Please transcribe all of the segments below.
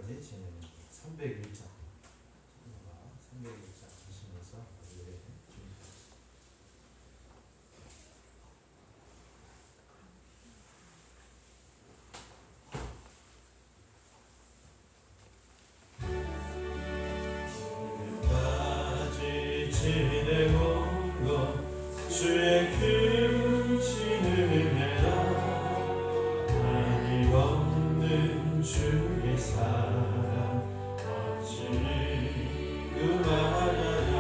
오늘까지 진행합니다. 301장 301장 하시면서 예배 준비하겠습니다. 지내온 것 주의 크신 은혜라 한입없는 주의 사랑 어찌 그만하랴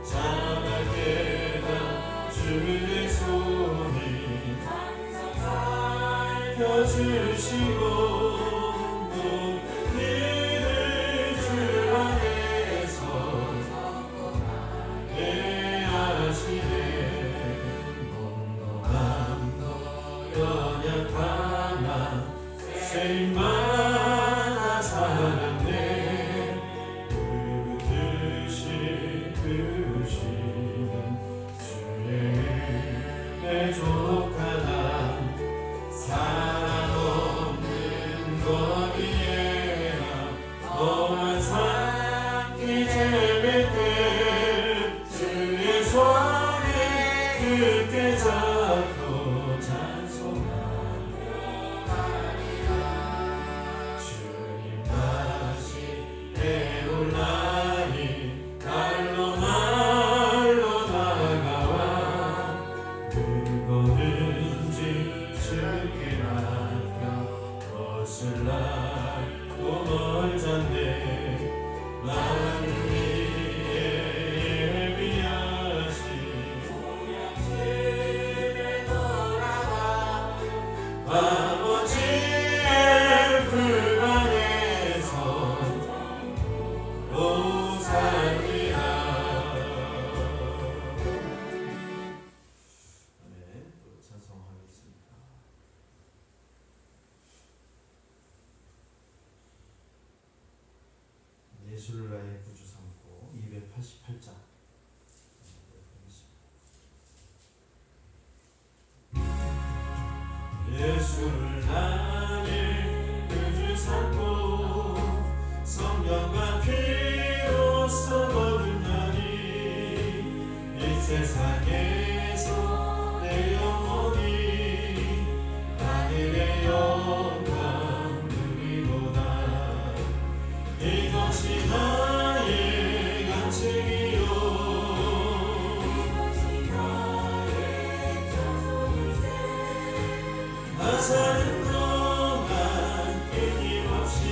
자나게나 주의 손이 살펴주시고 세임마다 살았네 그 뜻이 크시는 주의 은혜 족하다 사랑 없는 거리에나 험한 산길 재밌게 주의 손에 깊게 잡고 찬송하며 주님 다시 배울라니 날로 날로 다가와 누구든지 주께 맡겨 벗을라고 멀잖네 나를 위해 예비하신 집에 돌아가 아버지의 품 안에서 오 살리라. 아멘. 또 찬송하겠습니다. 예수를 나의 구주 삼고 288장 예수를 나의 구주 삼고 성령과 피로써 거듭나니 이 세상에서 내 영혼이 하늘의 영광 누리도다 이것이 나의 간증이요 나 사는 동안 끊임없이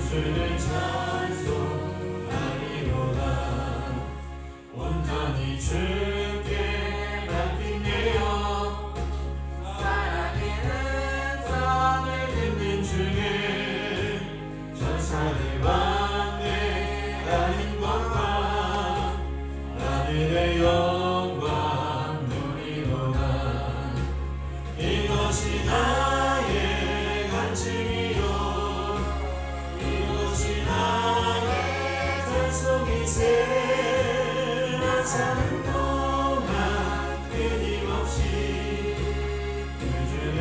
주를 찬송하리로다 온전히 주께 맡긴 내어 사랑의 음성을 듣는 중에 전사를 왕래하는 것과 하늘의 영광 누리로다 이것이 나의 간증이요 이것이 나의 찬송이세 나 사는 동안 끊임없이 그 주를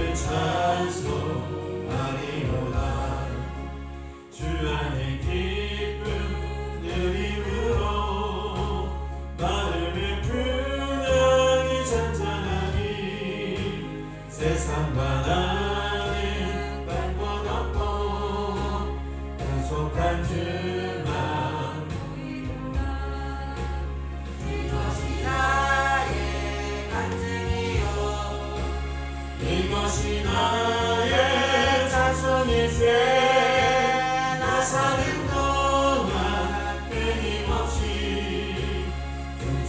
찬송하리로다 주 안에 기쁨 누림으로 마음의 분량이 잔잔하니 세상과 나는 방법 없고 약속한 주만 이것이 나의 간증이요 이것이 나의 찬송일세 나 사는 동안 끊임없이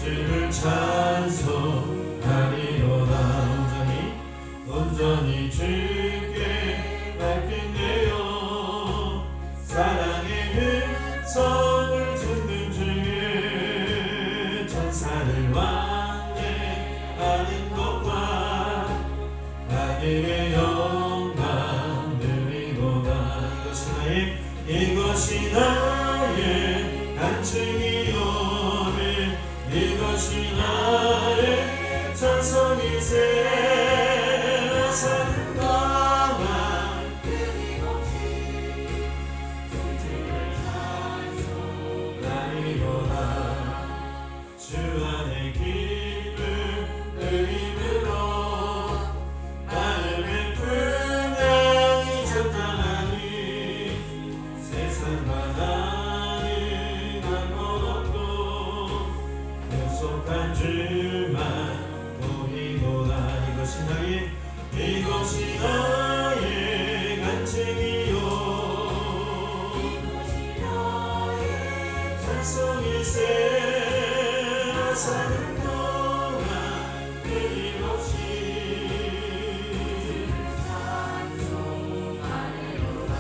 주를 찬송하리로다 온전히 주께 맡긴 내어 사랑의 음성을 듣는 중에 전사를 왕래하는 것과 하늘의 영광 누리고다 이것이 나의 간증이요 이것이 나의 찬송이세 사는 동안 끊임없이 주 안에 기쁨을 힘으로 나를 베푸냐 이적당하니 세상 바다는 아무것도 없고 약속한 주만 보이도다. 이것이 나의 간증이요 찬송일세 사는 동안 끊임없이 찬송하리로다.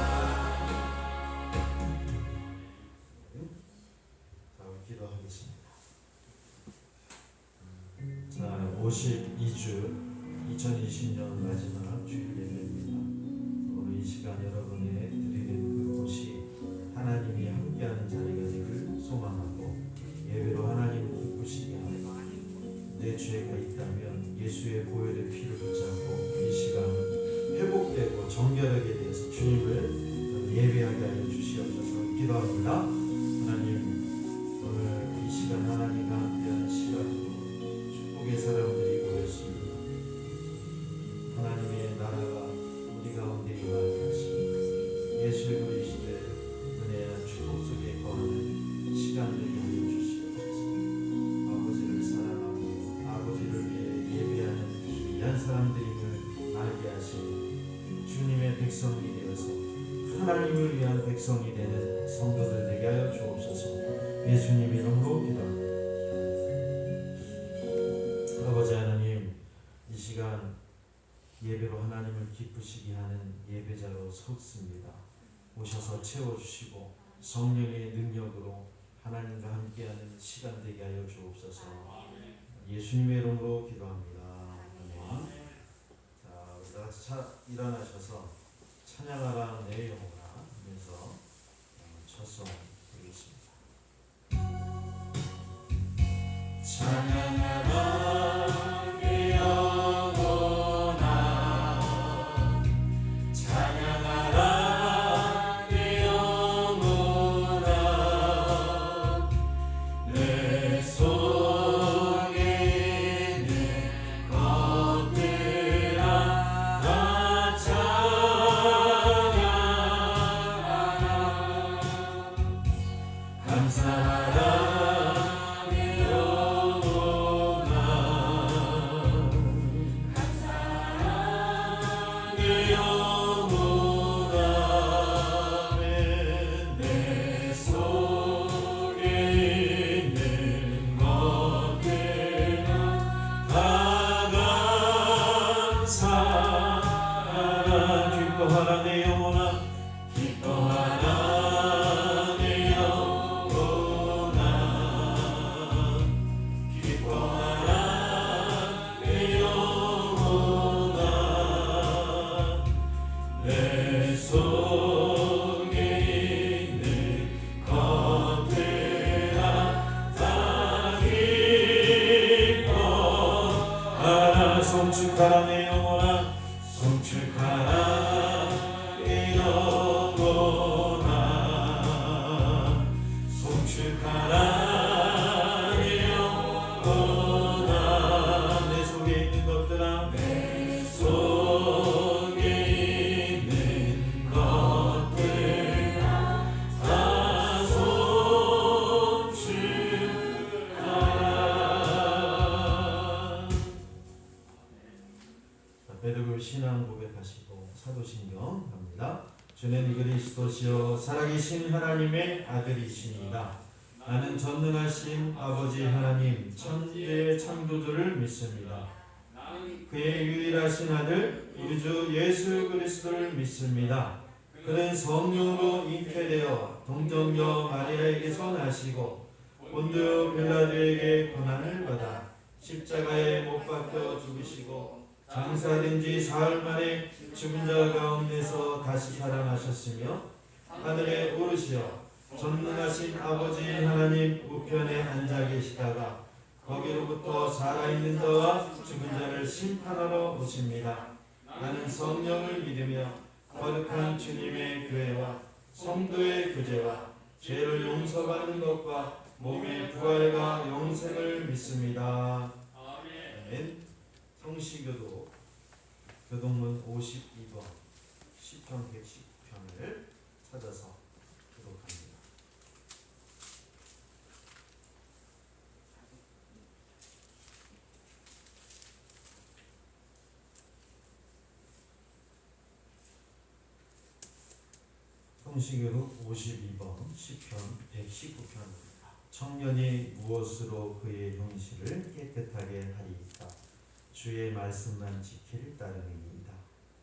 다음 기도하겠습니다. 자, 52주 2020년 마지막 주일 예배입니다. 오늘 이 시간 여러분의 드리는 그곳이 하나님이 함께하는 자리가 되기를 소망하고 예배로 하나님을 기쁘시게 하고 내 죄가 있다면 예수의 보혈의 피를 붙잡고 이 시간 회복되고 정결하게 돼서 주님을 예배하게 하여 주시옵소서. 기도합니다. 하나님, 오늘 이 시간 하나님과 함께하는 시간으로 축복의 사람들이 모였습니다. 하나님의 나라가 우리 가운데 임하게 하시고 예수 그리스도의 은혜와 축복 속에 거하는 시간을 하여 주시옵소서. 아버지를 사랑하고 아버지를 위해 예배하는 귀한 사람들임을 알게 하시고 주님의 백성이 되어서 하나님을 위한 백성이 되는 성도들 되게 하여 주옵소서. 예수님 이름으로 기도합니다. 아버지 하나님, 이 시간 예배로 하나님을 기쁘시게 하는 예배자로 섰습니다. 오셔서 채워주시고 성령의 능력으로 하나님과 함께하는 시간 되게 하여 주옵소서. 예수님의 이름으로 기도합니다. 아멘. 자, 우리 다 같이 일어나셔서 찬양하라 내 영혼아 하면서 첫송 드리겠습니다. 찬양하라 내 영혼아 찬양하라 내 영혼아 내 속에 있는 것들아 다 찬양하라 감사하라 내 영혼아 감사하라 내 영혼아 내 속에 있는 것들아 다 감사하라 기뻐하라 내 영혼아 기뻐하라 내 영혼아 기뻐하라 내 영혼아 내 속에 있는 것들아 다 기뻐하라 송축하라 내 영혼아 송축하라 내 영혼아 송축하라 내 영혼아 내 속에 있는 것들아 내 속에 있는 것들아 다 송축하라. 베드로 신앙 고백하시고 사도신경 갑니다. 주는 그리스도시요 살아계신 하나님의 아들이시니이다. 나는 전능하신 아버지 하나님 천지의 창조주를 믿습니다. 그의 유일하신 아들 우리 주 예수 그리스도를 믿습니다. 그는 성령으로 잉태되어 동정녀 마리아에게서 나시고 본디오 빌라도에게 고난을 받아 십자가에 못 박혀 죽으시고 장사된 지 사흘 만에 죽은 자 가운데서 다시 살아나셨으며 하늘에 오르시어 전능하신 아버지 하나님 우편에 앉아 계시다가 거기로부터 살아있는 자와 죽은 자를 심판하러 오십니다. 나는 성령을 믿으며 거룩한 주님의 교회와 성도의 교제와 죄를 용서받는 것과 몸의 부활과 영생을 믿습니다. 아멘. 성시교도 교동문 52번 시편 119편을 찾아서 기록합니다. 성시교록 52번 시편 119편입니다. 청년이 무엇으로 그의 형실을 깨끗하게 하리이까? 주의 말씀만 지킬 따름이니이다.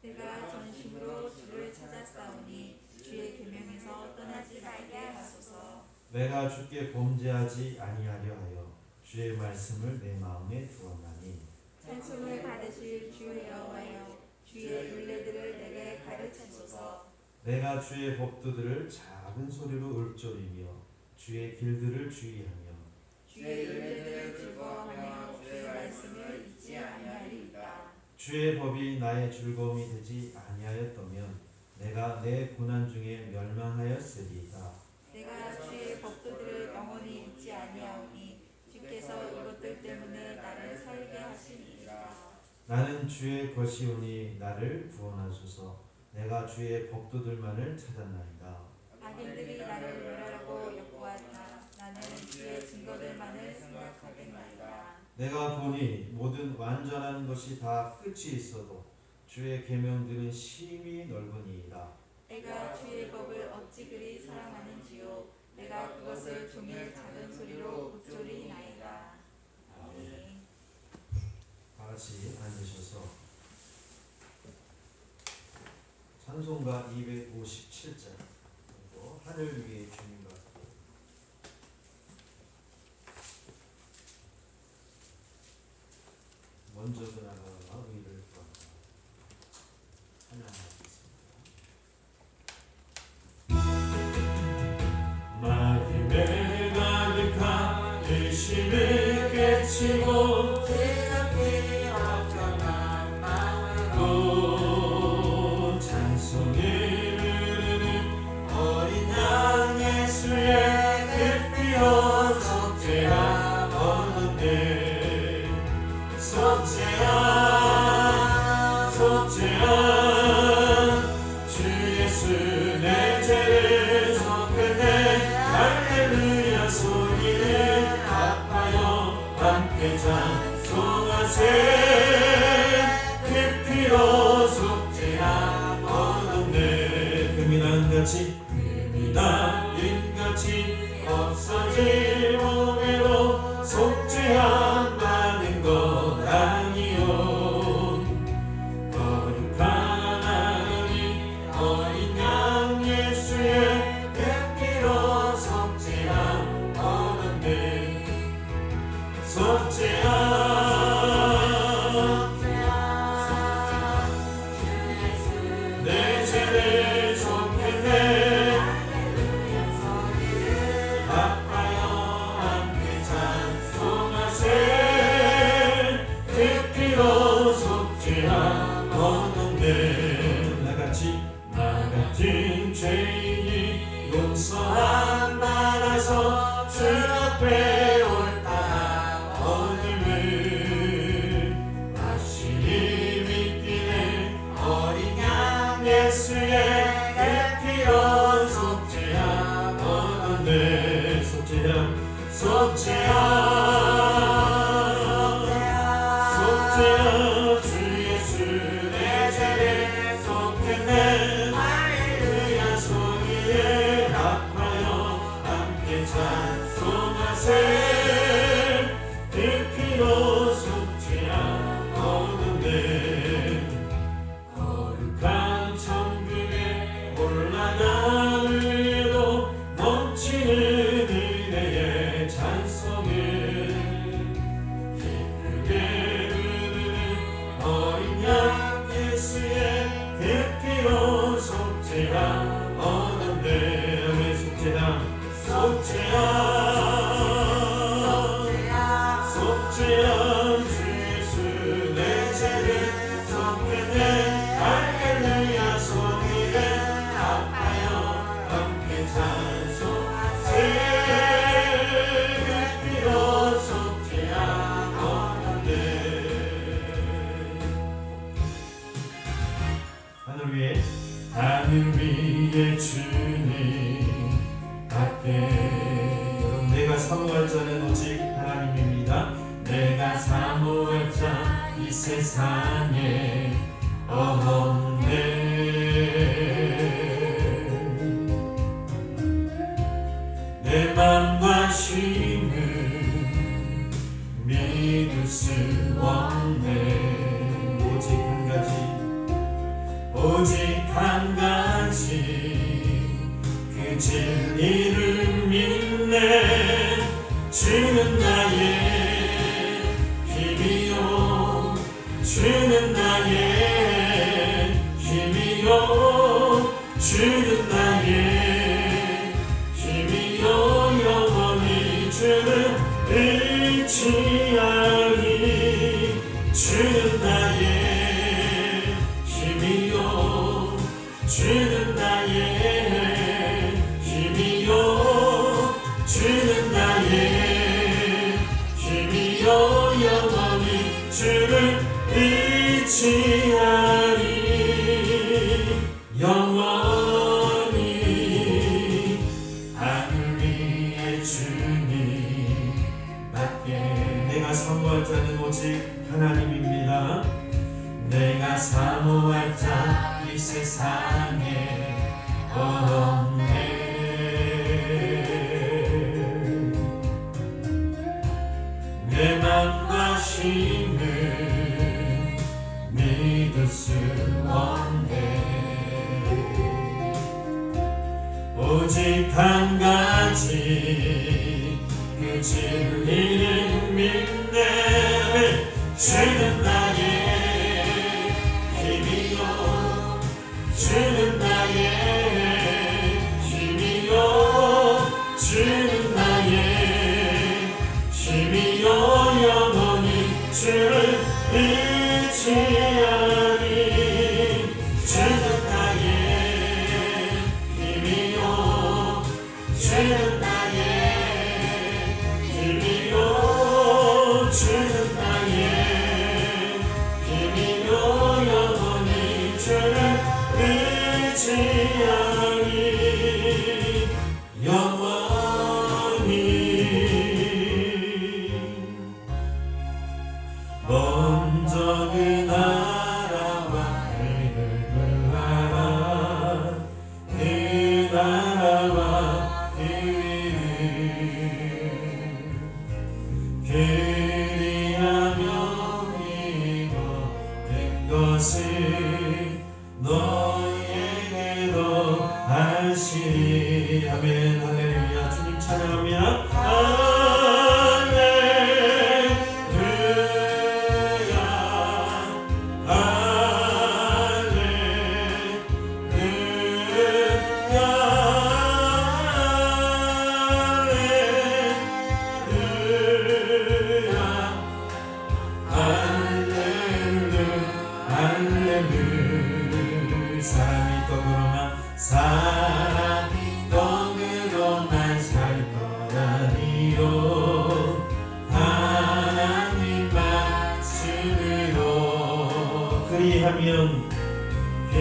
내가 전심으로 주를 찾았사오니 주의 계명에서 떠나지 말게 하소서. 내가 주께 범죄하지 아니하려 하여 주의 말씀을 내 마음에 두었나니. 찬송을 받으실 주 여호와여, 주의 율례들을 내게 가르치소서. 내가 주의 법도들을 작은 소리로 읊조리며 주의 길들을 주의하며 주의 율례들을 즐거워하며 주의 말씀을 잊지 아니하리이다. 주의 법이 나의 즐거움이 되지 아니하였다면 내가 내 고난 중에 멸망하였으리이다. 내가 주의 법도들을 영원히 잊지 아니하오니 주께서 이것들 때문에 나를 살게 하시니이다. 나는 주의 것이오니 나를 구원하소서. 내가 주의 법도들만을 찾았나이다. 악인들이 나를 멸하라고 욕구하나 나는 주의 증거들만을 생각하겠나이다. 내가 보니 모든 완전한 것이 다 끝이 있어도 주의 계명들은 심히 넓으니이다. 내가 주의 법을 어찌 그리 사랑하는지요. 내가 그것을 종일 작은 소리로 읊조리나이다. 아멘. 다 같이 앉으셔서 찬송가 257장 그리고 하늘 위의 주님 같고 먼저 그나가와 의를 구한다 찬양하겠습니다. 마음에 가득한 의심을 깨치고 즐겁게 어떠한 마음으로 찬송을 부르는 어린 양 예수의 그 피로 속죄함 얻었네. 속죄함 속죄함 주 예수 내 죄를 속했네. 할렐루야 소리를 합하여 함께 찬송하세. 그 피로 속죄함 얻었네. 금이난같이 금이난같이 없어질 몸으로 속죄함 받은 것 아니요. 거룩한 하나님 어린 양 예수의 그 피로 속죄함 얻었네. 속죄함 내 죄를 속했네. 합하여 함께 찬송하세. 그 피로 속죄함 얻었네. 나같이 나 같은 죄인이 용서함 받아서 주 앞에 옳다 얻음을 다시 믿기네. 어린 양 예수의 그 피로 속죄함 얻었네. 속죄함 속죄함 주 예수 내 죄를 속했네. 할렐루야 소리를 합하여 함께 찬송하세. 그 피로 속죄함 얻었네. 거룩한 천국에 올라가는에도 넘치는 은혜의 찬송을 기쁘게 부르는 어린 양 예수의 그 피로 속죄함 얻었네. 아멘. 속죄함 속죄함 내가 사모할 자는 오직 하나님입니다. 내가 사모할 자 이 세상에 없네. 내 맘과 힘을 믿을 수 없네. 오직 한 가지, 오직 한 가지, 그 진리를 믿네. 주는 나의 힘이요, 주는 나의 힘이요, 주는 나의 힘이요. 영원히 주를 의지하니. 주는 나의 힘이요, 주는 나의 힘이요, 주는 나의 힘이요. 영원히 주를 의지하니. 영원히 하늘 위에 주님 밖에. 내가 사모할 자는 오직 하나님입니다. 내가 사모할 자 이 세상에 없네. 내 맘과 힘을 믿을 수 없네. 오직 한 가지, 그 진리를 믿네. 주는 나의 힘이요, 주는 나의 힘이요, 주는 나의 힘이요. 영원히 주를 의지하니. 주는 나의 힘이요, 주는 나의 힘이요, 주는 나의 힘이요. 영원히 주를 의지하니. 영원히. 먼저 그 나라와 의를 구하라. 그 나라와 그 의를, 그리하면 이 모든 것을 너희에게도 하시리. 아멘. 할렐루야. 주님 찬양합니다. 사람이 떡으로만 살 것 아니요, 하나님 말씀으로. 그리하면 이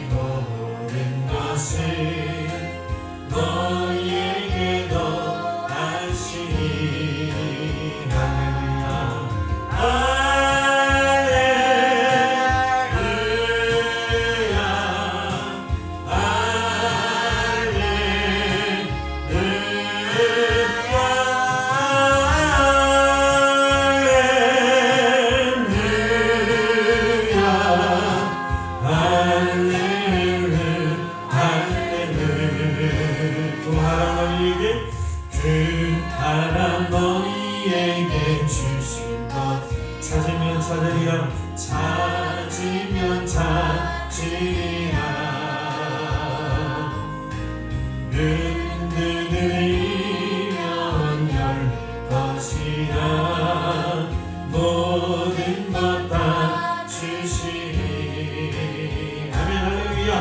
모든 것을 너희에게도 하시니. 할렐루야. 그 하나님 너희에게 주신 것 찾으면 찾으리라, 찾으면 찾으리라. 눈 들으면 열 것이라. 모든 것 다 주시리. 아멘. 할렐루야.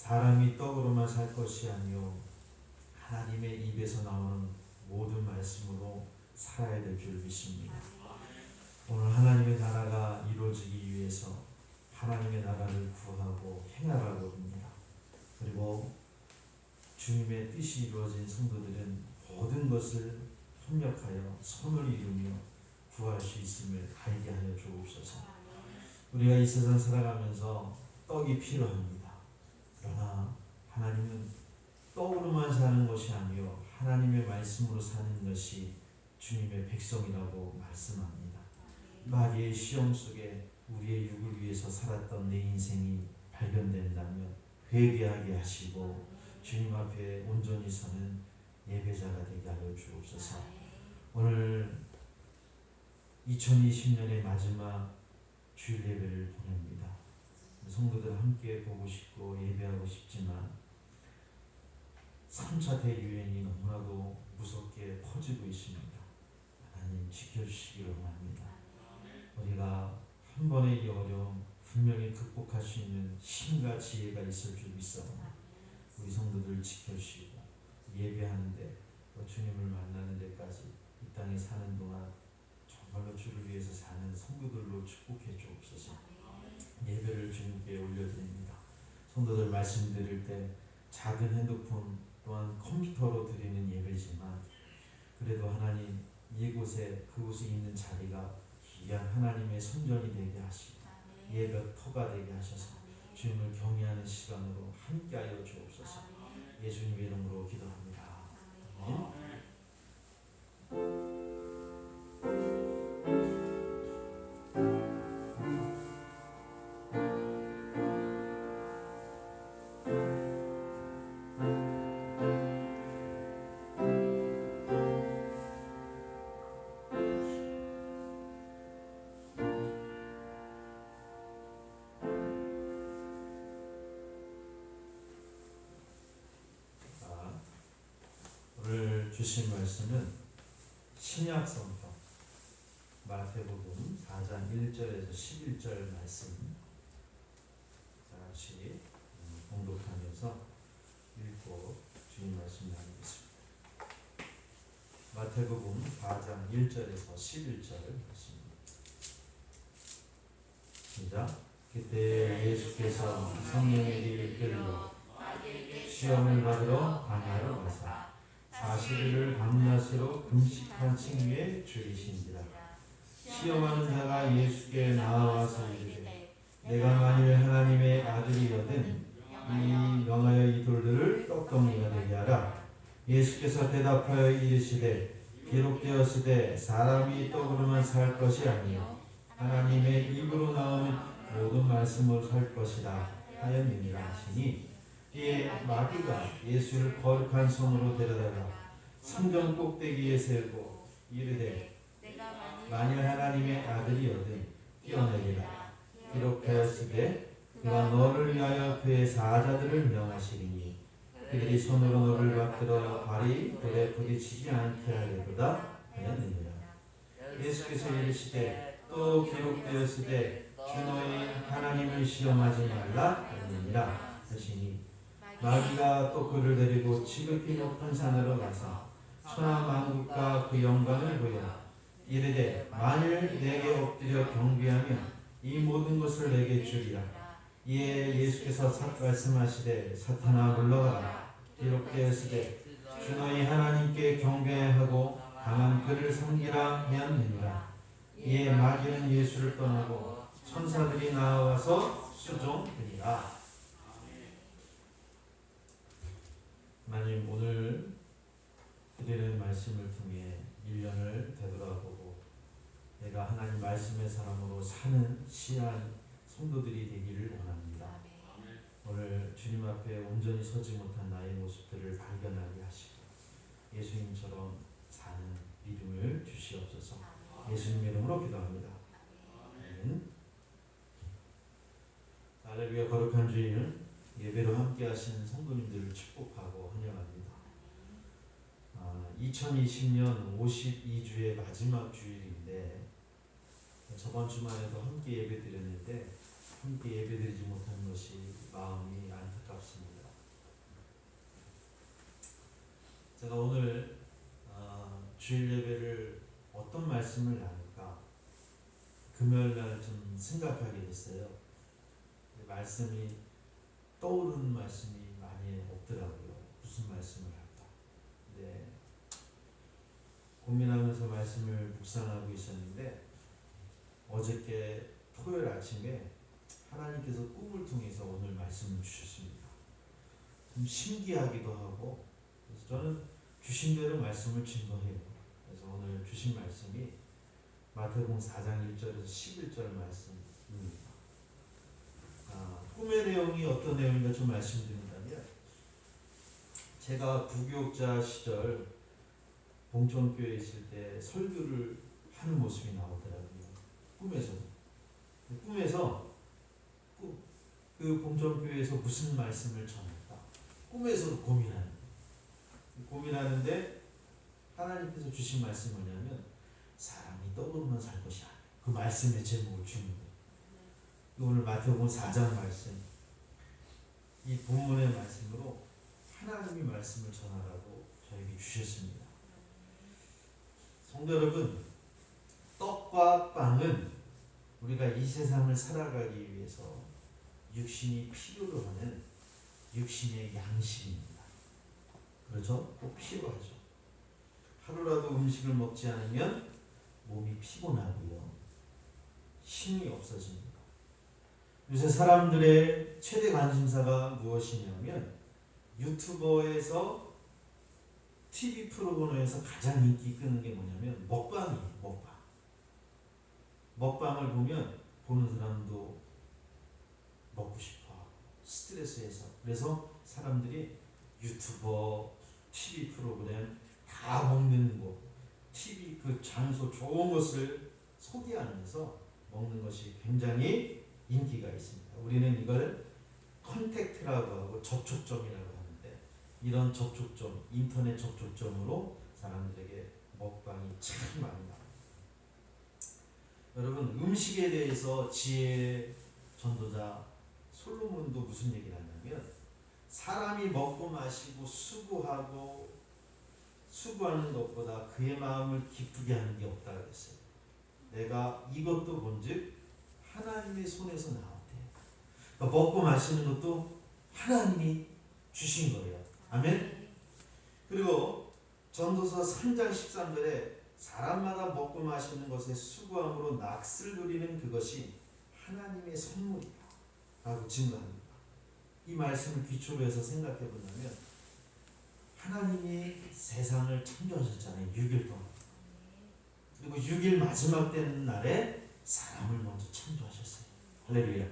사람이 떡으로만 살 것이 아니요 하나님의 입에서 나오는 모든 말씀으로 살아야 될 줄 믿습니다. 오늘 하나님의 나라가 이루어지기 위해서 하나님의 나라를 구하고 행하라고 합니다. 그리고 주님의 뜻이 이루어진 성도들은 모든 것을 협력하여 선을 이루며 구할 수 있음을 알게 하여 주옵소서. 우리가 이 세상 살아가면서 떡이 필요합니다. 그러나 하나님은 떡으로만 사는 것이 아니요 하나님의 말씀으로 사는 것이 주님의 백성이라고 말씀합니다. 마귀의 시험 속에 우리의 육을 위해서 살았던 내 인생이 발견된다면 회개하게 하시고 주님 앞에 온전히 서는 예배자가 되게 하여 주옵소서. 오늘 2020년의 마지막 주일 예배를 보냅니다. 성도들 함께 보고 싶고 예배하고 싶지만 3차 대유행이 너무나도 무섭게 퍼지고 있습니다. 하나님 지켜주시기를 원합니다. 우리가 한 번의 이 어려움 분명히 극복할 수 있는 힘과 지혜가 있을 줄 믿사오니 우리 성도들 지켜주시고 예배하는데 또 주님을 만나는 데까지 이 땅에 사는 동안 정말로 주를 위해서 사는 성도들로 축복해 주옵소서. 예배를 주님께 올려드립니다. 성도들 말씀 드릴 때 작은 핸드폰 또한 컴퓨터로 드리는 예배지만 그래도 하나님 이곳에 그곳에 있는 자리가 귀한 하나님의 선전이 되게 하시고 예배터가 되게 하셔서 주님을 경외하는 시간으로 함께하여 주옵소서. 예수님의 이름으로 기도합니다. 아멘. 오늘 주신 말씀은 신약 성경 마태복음 4장 1절에서 11절 말씀 같이 봉독하면서 읽고 주님 말씀 나누겠습니다. 마태복음 4장 1절에서 11절 말씀입니다. 시작. 그때 예수께서 성령에게 이끌려 시험을 받으러 광야로 가사 40일을 밤낮으로 금식한 칭후에 죽이신지라. 시험하는 자가 예수께 나와서 이르되 내가 만일 하나님의 아들이거든 이 명하여 이 돌들을 떡덩이가 되게 하라. 예수께서 대답하여 이르시되 기록되었으되 사람이 떡으로만 살 것이 아니요 하나님의 입으로 나오는 모든 말씀으로 살 것이라 하였느니라 하시니 이에 마귀가 예수를 거룩한 성으로 데려다가 성전 꼭대기에 세우고 이르되 만일 하나님의 아들이거든 뛰어내리라. 기록하였으되 그가 너를 위하여 그의 사자들을 명하시리니 그들이 손으로 너를 받들어 발이 돌에 부딪히지 않게 하려도다 하였느니라. 예수께서 이르시되 또 기록되었으되 주 너희 하나님을 시험하지 말라 하느니라 하시니 마귀가 또 그를 데리고 지극히 높은 산으로 가서 천하만국과 그 영광을 보여 이르되 만일 내게 엎드려 경배하면 이 모든 것을 내게 주리라. 이에 예수께서 말씀하시되 사탄아 물러가라. 기록되었으되 주 너희 하나님께 경배하고 다만 그를 섬기라 하였느니라. 이에 마귀는 예수를 떠나고 천사들이 나와서 수종되니라. 하나님 오늘 드리는 말씀을 통해 1년을 되돌아보고 내가 하나님 말씀의 사람으로 사는 시한 성도들이 되기를 원합니다. 오늘 주님 앞에 온전히 서지 못한 나의 모습들을 발견하게 하시고 예수님처럼 사는 믿음을 주시옵소서. 예수님 이름으로 기도합니다. 아멘. 할렐루야. 거룩한 주일 예배로 함께 하신 성도님들을 축복하고 환영합니다. 2020년 52주의 마지막 주일인데 저번 주말에도 함께 예배 드렸는데 함께 예배드리지 못하는 것이 마음이 안타깝습니다. 제가 오늘 주일 예배를 어떤 말씀을 나눌까 금요일날 좀 생각하게 됐어요. 말씀이 떠오르는 말씀이 많이 없더라고요. 무슨 말씀을 할까. 네. 고민하면서 말씀을 묵상하고 있었는데 어저께 토요일 아침에 하나님께서 꿈을 통해서 오늘 말씀을 주셨습니다. 좀 신기하기도 하고 그래서 저는 주신 대로 말씀을 증거해요. 그래서 오늘 주신 말씀이 마태복음 4장 1절에서 11절 말씀입니다. 꿈의 내용이 어떤 내용인가 좀 말씀드린다면 제가 부교육자 시절 봉천교회에 있을 때 설교를 하는 모습이 나오더라고요. 꿈에서 그 봉천교회에서 무슨 말씀을 전할까 꿈에서도 고민하는데 하나님께서 주신 말씀이 뭐냐면 사람이 떡으로만 살 것이 아니에요. 그 말씀의 제목을 주는 거예요. 오늘 마태복음 4장 말씀 이 본문의 말씀으로 하나님의 말씀을 전하라고 저에게 주셨습니다. 성도 여러분, 떡과 빵은 우리가 이 세상을 살아가기 위해서 육신이 필요로 하는 육신의 양식입니다. 그렇죠? 꼭 필요하죠. 하루라도 음식을 먹지 않으면 몸이 피곤하고요. 힘이 없어집니다. 요새 사람들의 최대 관심사가 무엇이냐면 유튜버에서 TV 프로그램에서 가장 인기 끄는 게 뭐냐면 먹방이에요. 먹방을 보면 보는 사람도 먹고 싶어. 스트레스에서. 그래서 사람들이 유튜버, TV 프로그램 다 먹는 거, TV 그 장소 좋은 것을 소개하면서 먹는 것이 굉장히 인기가 있습니다. 우리는 이걸 컨택트라고 하고 접촉점이라고 하는데 이런 접촉점, 인터넷 접촉점으로 사람들에게 먹방이 참 많이 나옵니다. 여러분 음식에 대해서 지혜 전도자 솔로몬도 무슨 얘기를 하냐면 사람이 먹고 마시고 수고하는 것보다 그의 마음을 기쁘게 하는 게 없다 그랬어요. 내가 이것도 본즉 하나님의 손에서 나왔대. 그러니까 먹고 마시는 것도 하나님이 주신 거예요. 아멘. 그리고 전도서 3장 13절에 사람마다 먹고 마시는 것에 수고함으로 낚을 누리는 그것이 하나님의 선물이다 라고 증거합니다. 이 말씀을 기초로 해서 생각해 본다면 하나님이 세상을 창조하셨잖아요. 6일 동안. 그리고 6일 마지막 되는 날에 사람을 먼저 창조하셨어요. 할렐루야.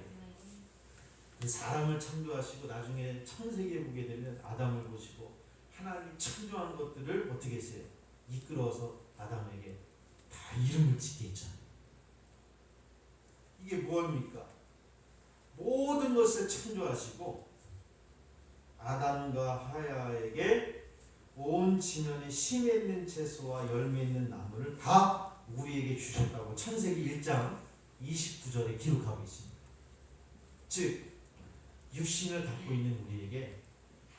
그 사람을 창조하시고 나중에 창세기에 보게 되면 아담을 보시고 하나님이 창조한 것들을 어떻게 했어요? 이끌어서 아담에게 다 이름을 짓게 했잖아요. 이게 무엇입니까? 모든 것을 창조하시고 아담과 하야에게 온 지면에 심에 있는 채소와 열매 있는 나무를 다 우리에게 주셨다고 창세기 1장 29절에 기록하고 있습니다. 즉 육신을 갖고 있는 우리에게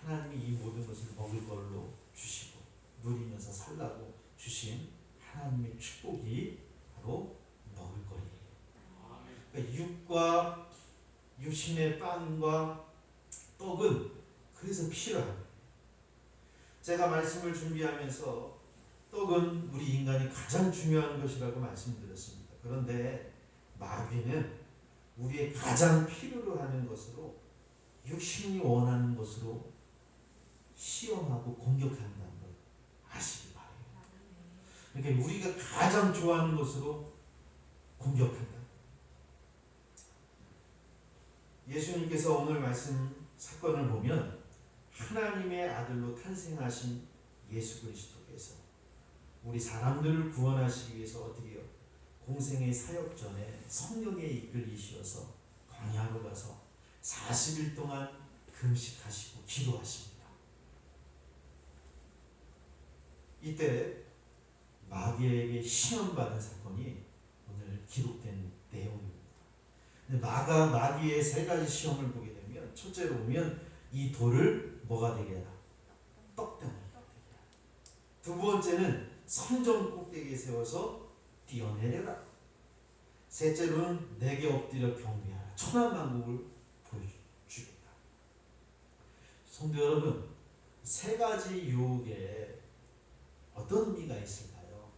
하나님이 이 모든 것을 먹을 걸로 주시고 누리면서 살라고 주신 하나님의 축복이 바로 먹을 거예요. 그러니까 육과 육신의 빵과 떡은 그래서 필요합니다. 제가 말씀을 준비하면서 떡은 우리 인간이 가장 중요한 것이라고 말씀드렸습니다. 그런데 마귀는 우리의 가장 필요로 하는 것으로 육신이 원하는 것으로 시험하고 공격한다는 걸 아시기 바라요. 그러니까 우리가 가장 좋아하는 것으로 공격한다. 예수님께서 오늘 말씀 사건을 보면 하나님의 아들로 탄생하신 예수 그리스도께서 우리 사람들을 구원하시기 위해서 어떻게 해요? 공생의 사역 전에 성령에 이끌리셔서 광야로 가서 40일 동안 금식하시고 기도하십니다. 이때 마귀에게 시험받은 사건이 오늘 기록된 내용입니다. 마귀의 세 가지 시험을 보게 되면 첫째로 보면 이 돌을 뭐가 되게 해라? 떡덩이가 되게 해라. 두 번째는 성전 꼭대기에 세워서 뛰어내려라. 셋째로는 내게 엎드려 경배하라. 천하만국을 보여주겠다. 성도 여러분, 세 가지 유혹에 어떤 의미가 있을까요?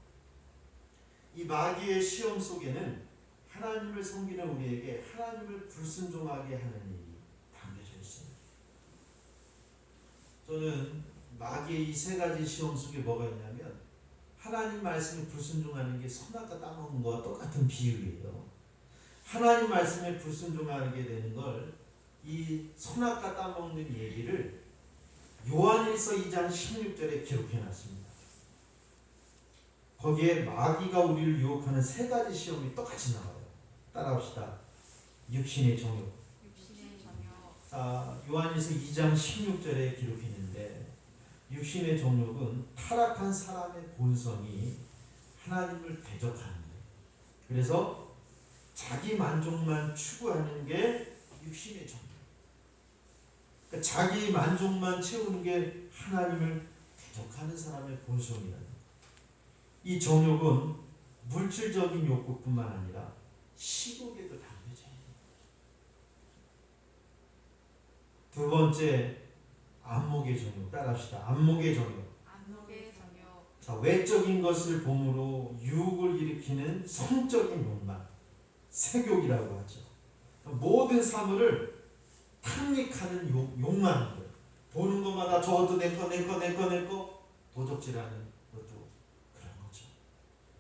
이 마귀의 시험 속에는 하나님을 섬기는 우리에게 하나님을 불순종하게 하는 일이 담겨져 있습니다. 저는 마귀의 이 세 가지 시험 속에 뭐가 있냐면 하나님 말씀에 불순종하는 게 선악과 따먹는 것과 똑같은 비유예요. 하나님 말씀에 불순종하게 되는 걸 이 선악과 따먹는 얘기를 요한일서 2장 16절에 기록해 놨습니다. 거기에 마귀가 우리를 유혹하는 세 가지 시험이 똑같이 나와요. 따라합시다. 육신의 정욕. 자, 요한일서 2장 16절에 기록했는데 육신의 정욕은 타락한 사람의 본성이 하나님을 대적하는 거예요. 그래서 자기 만족만 추구하는 게 육신의 정욕. 그러니까 자기 만족만 채우는 게 하나님을 대적하는 사람의 본성이라는 거예요. 이 정욕은 물질적인 욕구뿐만 아니라 시국에도 담겨져 있는 거예요. 두 번째, 안목의 정욕. 따라합시다. 안목의 정욕. 자, 외적인 것을 봄으로 유혹을 일으키는 성적인 욕망, 색욕이라고 하죠. 모든 사물을 탐닉하는 욕망인 거예요. 보는 것마다 저것도 내 거 도적질하는 것도 그런 거죠.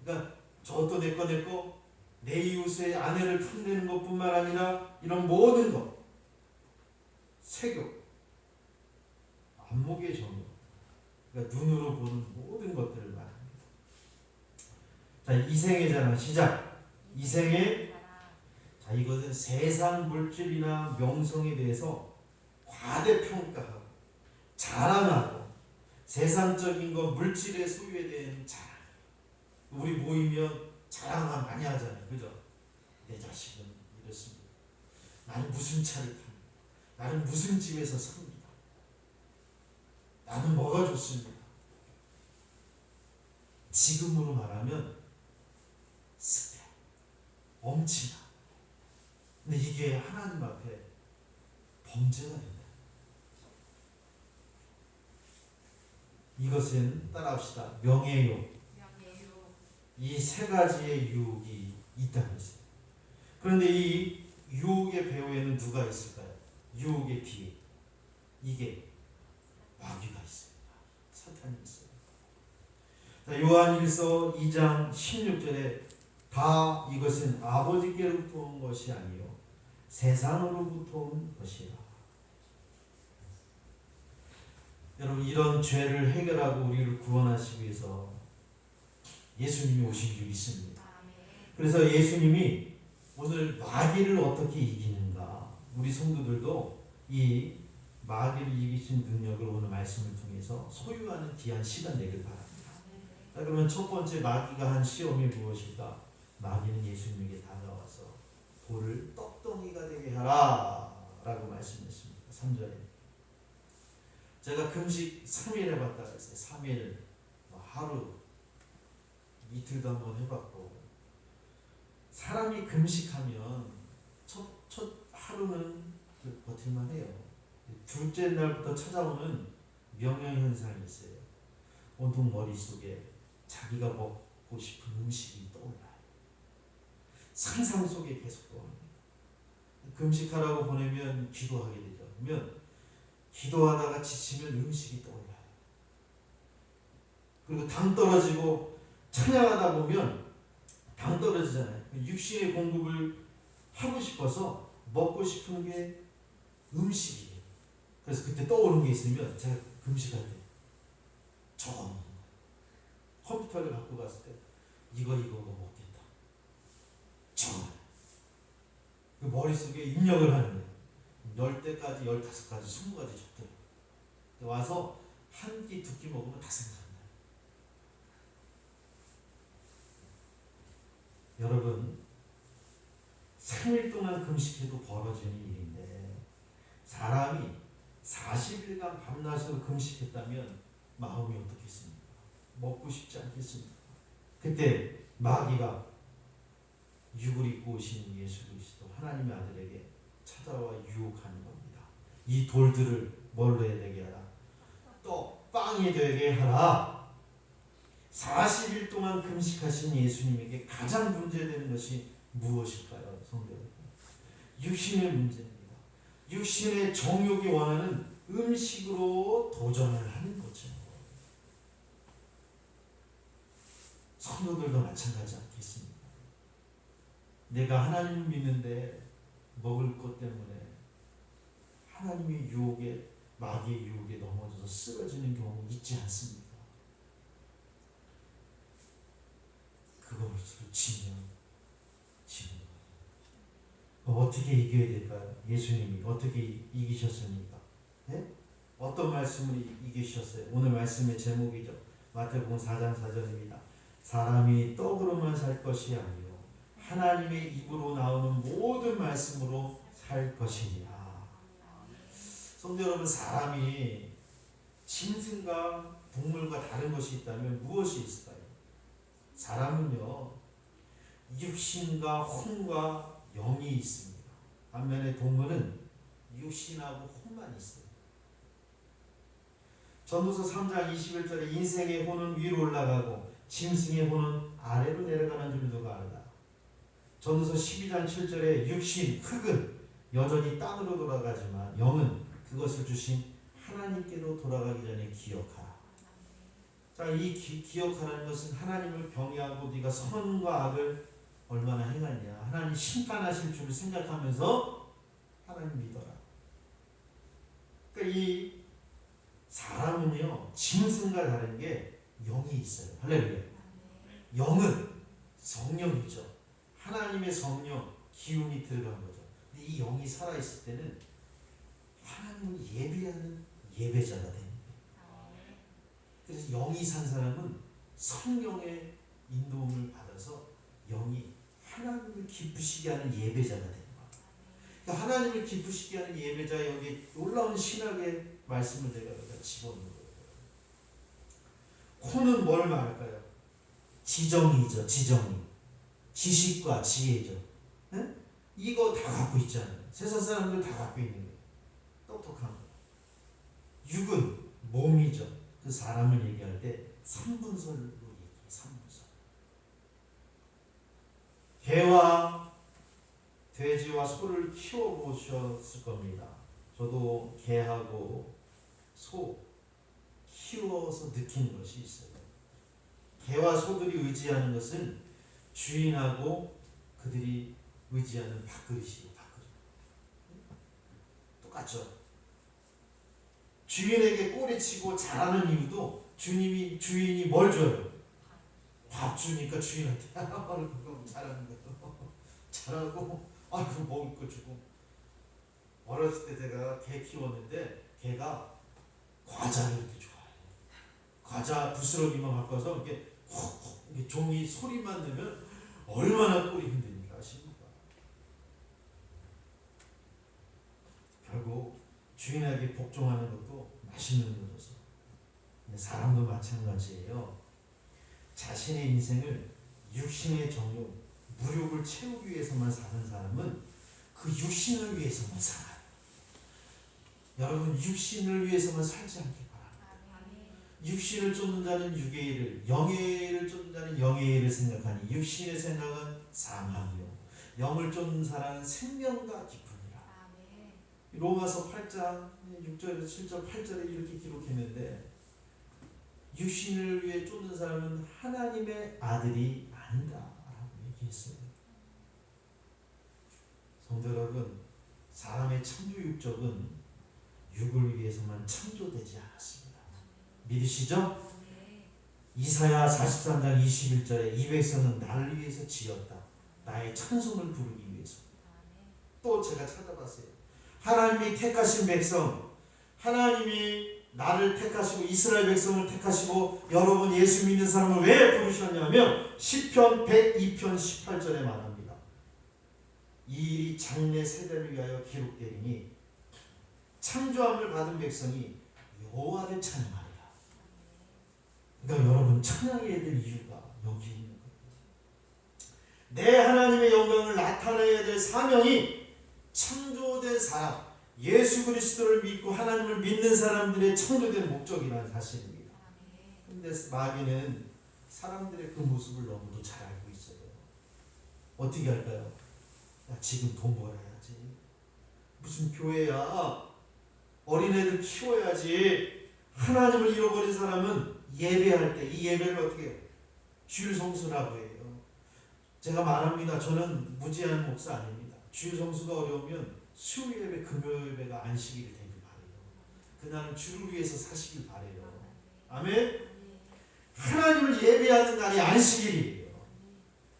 그러니까 저것도 내 거 내 이웃의 아내를 탐내는 것뿐만 아니라 이런 모든 것, 색욕, 안목의 정욕, 그러니까 눈으로 보는 모든 것들을 말합니다. 자, 이생의 자랑 시작. 이생의 자, 이것은 세상 물질이나 명성에 대해서 과대평가하고 자랑하고 세상적인 것, 물질의 소유에 대한 자랑. 우리 모이면 자랑만 많이 하잖아요. 그죠? 내 자식은 이렇습니다. 나는 무슨 차를 탑니다. 나는 무슨 집에서 삽니다. 나는 뭐가 좋습니다. 지금으로 말하면 스펙, 엄친아. 근데 이게 하나님 앞에 범죄가 된다. 이것은 따라합시다. 명예욕. 이 세 가지의 유혹이 있다는 것이에요. 그런데 이 유혹의 배후에는 누가 있을까요? 유혹의 뒤에 이게 마귀가 있습니다. 사탄이 있어요. 자, 요한일서 2장 16절에 다 이것은 아버지께로부터 온 것이 아니요 세상으로부터 온 것이라. 여러분, 이런 죄를 해결하고 우리를 구원하시기 위해서 예수님이 오신 줄 믿습니다. 그래서 예수님이 오늘 마귀를 어떻게 이기는가, 우리 성도들도 이 마귀를 이기신 능력을 오늘 말씀을 통해서 소유하는 귀한 시간 되길 바랍니다. 자, 그러면 첫 번째 마귀가 한 시험이 무엇일까? 마귀는 예수님에게 다가와서 돌을 떡덩이가 되게 하라 라고 말씀했습니다. 3절에 제가 금식 3일 해봤다고 했어요. 3일 하루 이틀도 한번 해봤고, 사람이 금식하면 첫 하루는 버틸만 해요. 둘째 날부터 찾아오는 명령현상이 있어요. 온통 머릿속에 자기가 먹고 싶은 음식이 떠올라요. 상상 속에 계속 떠올라요. 금식하라고 보내면 기도하게 되죠. 그러면 기도하다가 지치면 음식이 떠올라요. 그리고 당 떨어지고 찬양하다 보면 당 떨어지잖아요. 육신의 공급을 하고 싶어서 먹고 싶은 게 음식이에요. 그래서 그때 떠오르는 게 있으면 제가 금식할 때 적어놓는 거예요. 컴퓨터를 갖고 갔을 때 이거 먹겠다. 적어요. 그 머릿속에 입력을 하는 거예요. 10대까지, 15가지, 20가지 적더라고요. 와서 한 끼, 두 끼 먹으면 다 생각난다. 여러분, 3일 동안 금식해도 벌어지는 일인데 사람이 40일간 밤낮으로 금식했다면 마음이 어떻겠습니까? 먹고 싶지 않겠습니까? 그때 마귀가 육을 입고 오신 예수 그리스도 하나님의 아들에게 찾아와 유혹하는 겁니다. 이 돌들을 뭘로 되게 하라? 또 빵이 되게 하라. 40일 동안 금식하신 예수님에게 가장 문제되는 것이 무엇일까요? 성도 여러분, 육신의 문제입니다. 육신의 정욕이 원하는 음식으로 도전을 하는 거죠. 성도들도 마찬가지 않겠습니까? 내가 하나님을 믿는데 먹을 것 때문에 하나님의 유혹에, 마귀의 유혹에 넘어져서 쓰러지는 경우 있지 않습니까? 그것으로 지면 어떻게 이겨야 될까요? 예수님이 어떻게 이기셨습니까? 네? 어떤 말씀을 이기셨어요? 오늘 말씀의 제목이죠. 마태복음 4장 4절입니다. 사람이 떡으로만 살 것이 아니요 하나님의 입으로 나오는 모든 말씀으로 살 것이니라. 성도 여러분, 사람이 짐승과 동물과 다른 것이 있다면 무엇이 있을까요? 사람은요, 육신과 혼과 영이 있습니다. 반면에 동물은 육신하고 혼만 있어요. 전도서 3장 21절에 인생의 혼은 위로 올라가고 짐승의 혼은 아래로 내려가는 줄 누가 알라. 전도서 12장 7절에 육신, 흙은 여전히 땅으로 돌아가지만 영은 그것을 주신 하나님께로 돌아가기 전에 기억하라. 자, 이 기억하라는 것은 하나님을 경외하고 네가 선과 악을 얼마나 행하냐, 하나님 심판하실 줄 생각하면서 하나님 믿어라. 그러니까 이 사람은요, 짐승과 다른 게 영이 있어요. 할렐루야. 영은 성령이죠. 하나님의 성령, 기운이 들어간 거죠. 근데 이 영이 살아있을 때는 하나님을 예배하는 예배자가 됩니다. 그래서 영이 산 사람은 성령의 인도움을 받아서 영이 하나님을 기쁘시게 하는 예배자가 되는 거예요. 그러니까 하나님을 기쁘시게 하는 예배자, 여기 놀라운 신학의 말씀을 제가 여기다 집어넣은 거예요. 코는 뭘 말할까요? 지정이죠. 지정이. 지식과 지혜죠. 네? 이거 다 갖고 있잖아요. 세상 사람들 다 갖고 있는 거예요. 똑똑한 거. 육은 몸이죠. 그 사람을 얘기할 때 3분설로 얘기해요. 3분설. 개와 돼지와 소를 키워보셨을 겁니다. 저도 개하고 소 키워서 느낀 것이 있어요. 개와 소들이 의지하는 것은 주인하고 그들이 의지하는 밥그릇이에요. 밥그릇. 똑같죠. 주인에게 꼬리치고 잘하는 이유도 주인이 뭘 줘요? 밥 주니까 주인한테 잘하는 거예요. 잘하고 그거 먹을 거 주고. 어렸을 때 제가 개 키웠는데 개가 과자를 이렇게 좋아해요. 과자 부스러기만 바꿔서 이렇게 훅훅 이렇게 종이 소리만 내면 얼마나 꼬리 흔듭니까? 아십니까? 결국 주인에게 복종하는 것도 맛있는 거라서. 근데 사람도 마찬가지예요. 자신의 인생을 육신의 정욕, 무욕을 채우기 위해서만 사는 사람은 그 육신을 위해서만 살아요. 여러분, 육신을 위해서만 살지 않기 바랍니다. 육신을 쫓는 자는 육의 일을, 영의 일을 쫓는 자는 영의 일을 생각하니 육신의 생각은 사망이요 영을 쫓는 사람은 생명과 기쁨이라. 로마서 8장 6절에서 7절 8절에 이렇게 기록했는데, 육신을 위해 쫓는 사람은 하나님의 아들이 아니다 라고 얘기했어요. 성도 여러분, 사람의 창조 육적은 육을 위해서만 창조되지 않았습니다. 믿으시죠? 이사야 43장 21절에 이 백성은 나를 위해서 지었다. 나의 찬송을 부르기 위해서. 또 제가 찾아봤어요. 하나님이 택하신 백성, 하나님이 나를 택하시고 이스라엘 백성을 택하시고 여러분 예수 믿는 사람을 왜 부르셨냐면 시편 102편 18절에 말합니다. 이 일이 장래 세대를 위하여 기록되리니 창조함을 받은 백성이 여호와를 찬양하리라. 그러니까 여러분 찬양해야 될 이유가 여기 있는 거예요. 내 하나님의 영광을 나타내야 될 사명이 창조된 사람, 예수 그리스도를 믿고 하나님을 믿는 사람들의 창조된 목적이라는 사실입니다. 그런데 마귀는 사람들의 그 모습을 너무도 잘 알고 있어요. 어떻게 할까요? 야, 지금 돈 벌어야지. 무슨 교회야? 어린애들 키워야지. 하나님을 잃어버린 사람은 예배할 때 이 예배를 어떻게 해요? 주일 성수라고 해요. 제가 말합니다. 저는 무지한 목사 아닙니다. 주일 성수가 어려우면 수요일 예배, 금요일 예배가 안식일이 되길 바래요. 그날은 주를 위해서 사시길 바래요. 아멘? 하나님을 예배하는 날이 안식일이에요.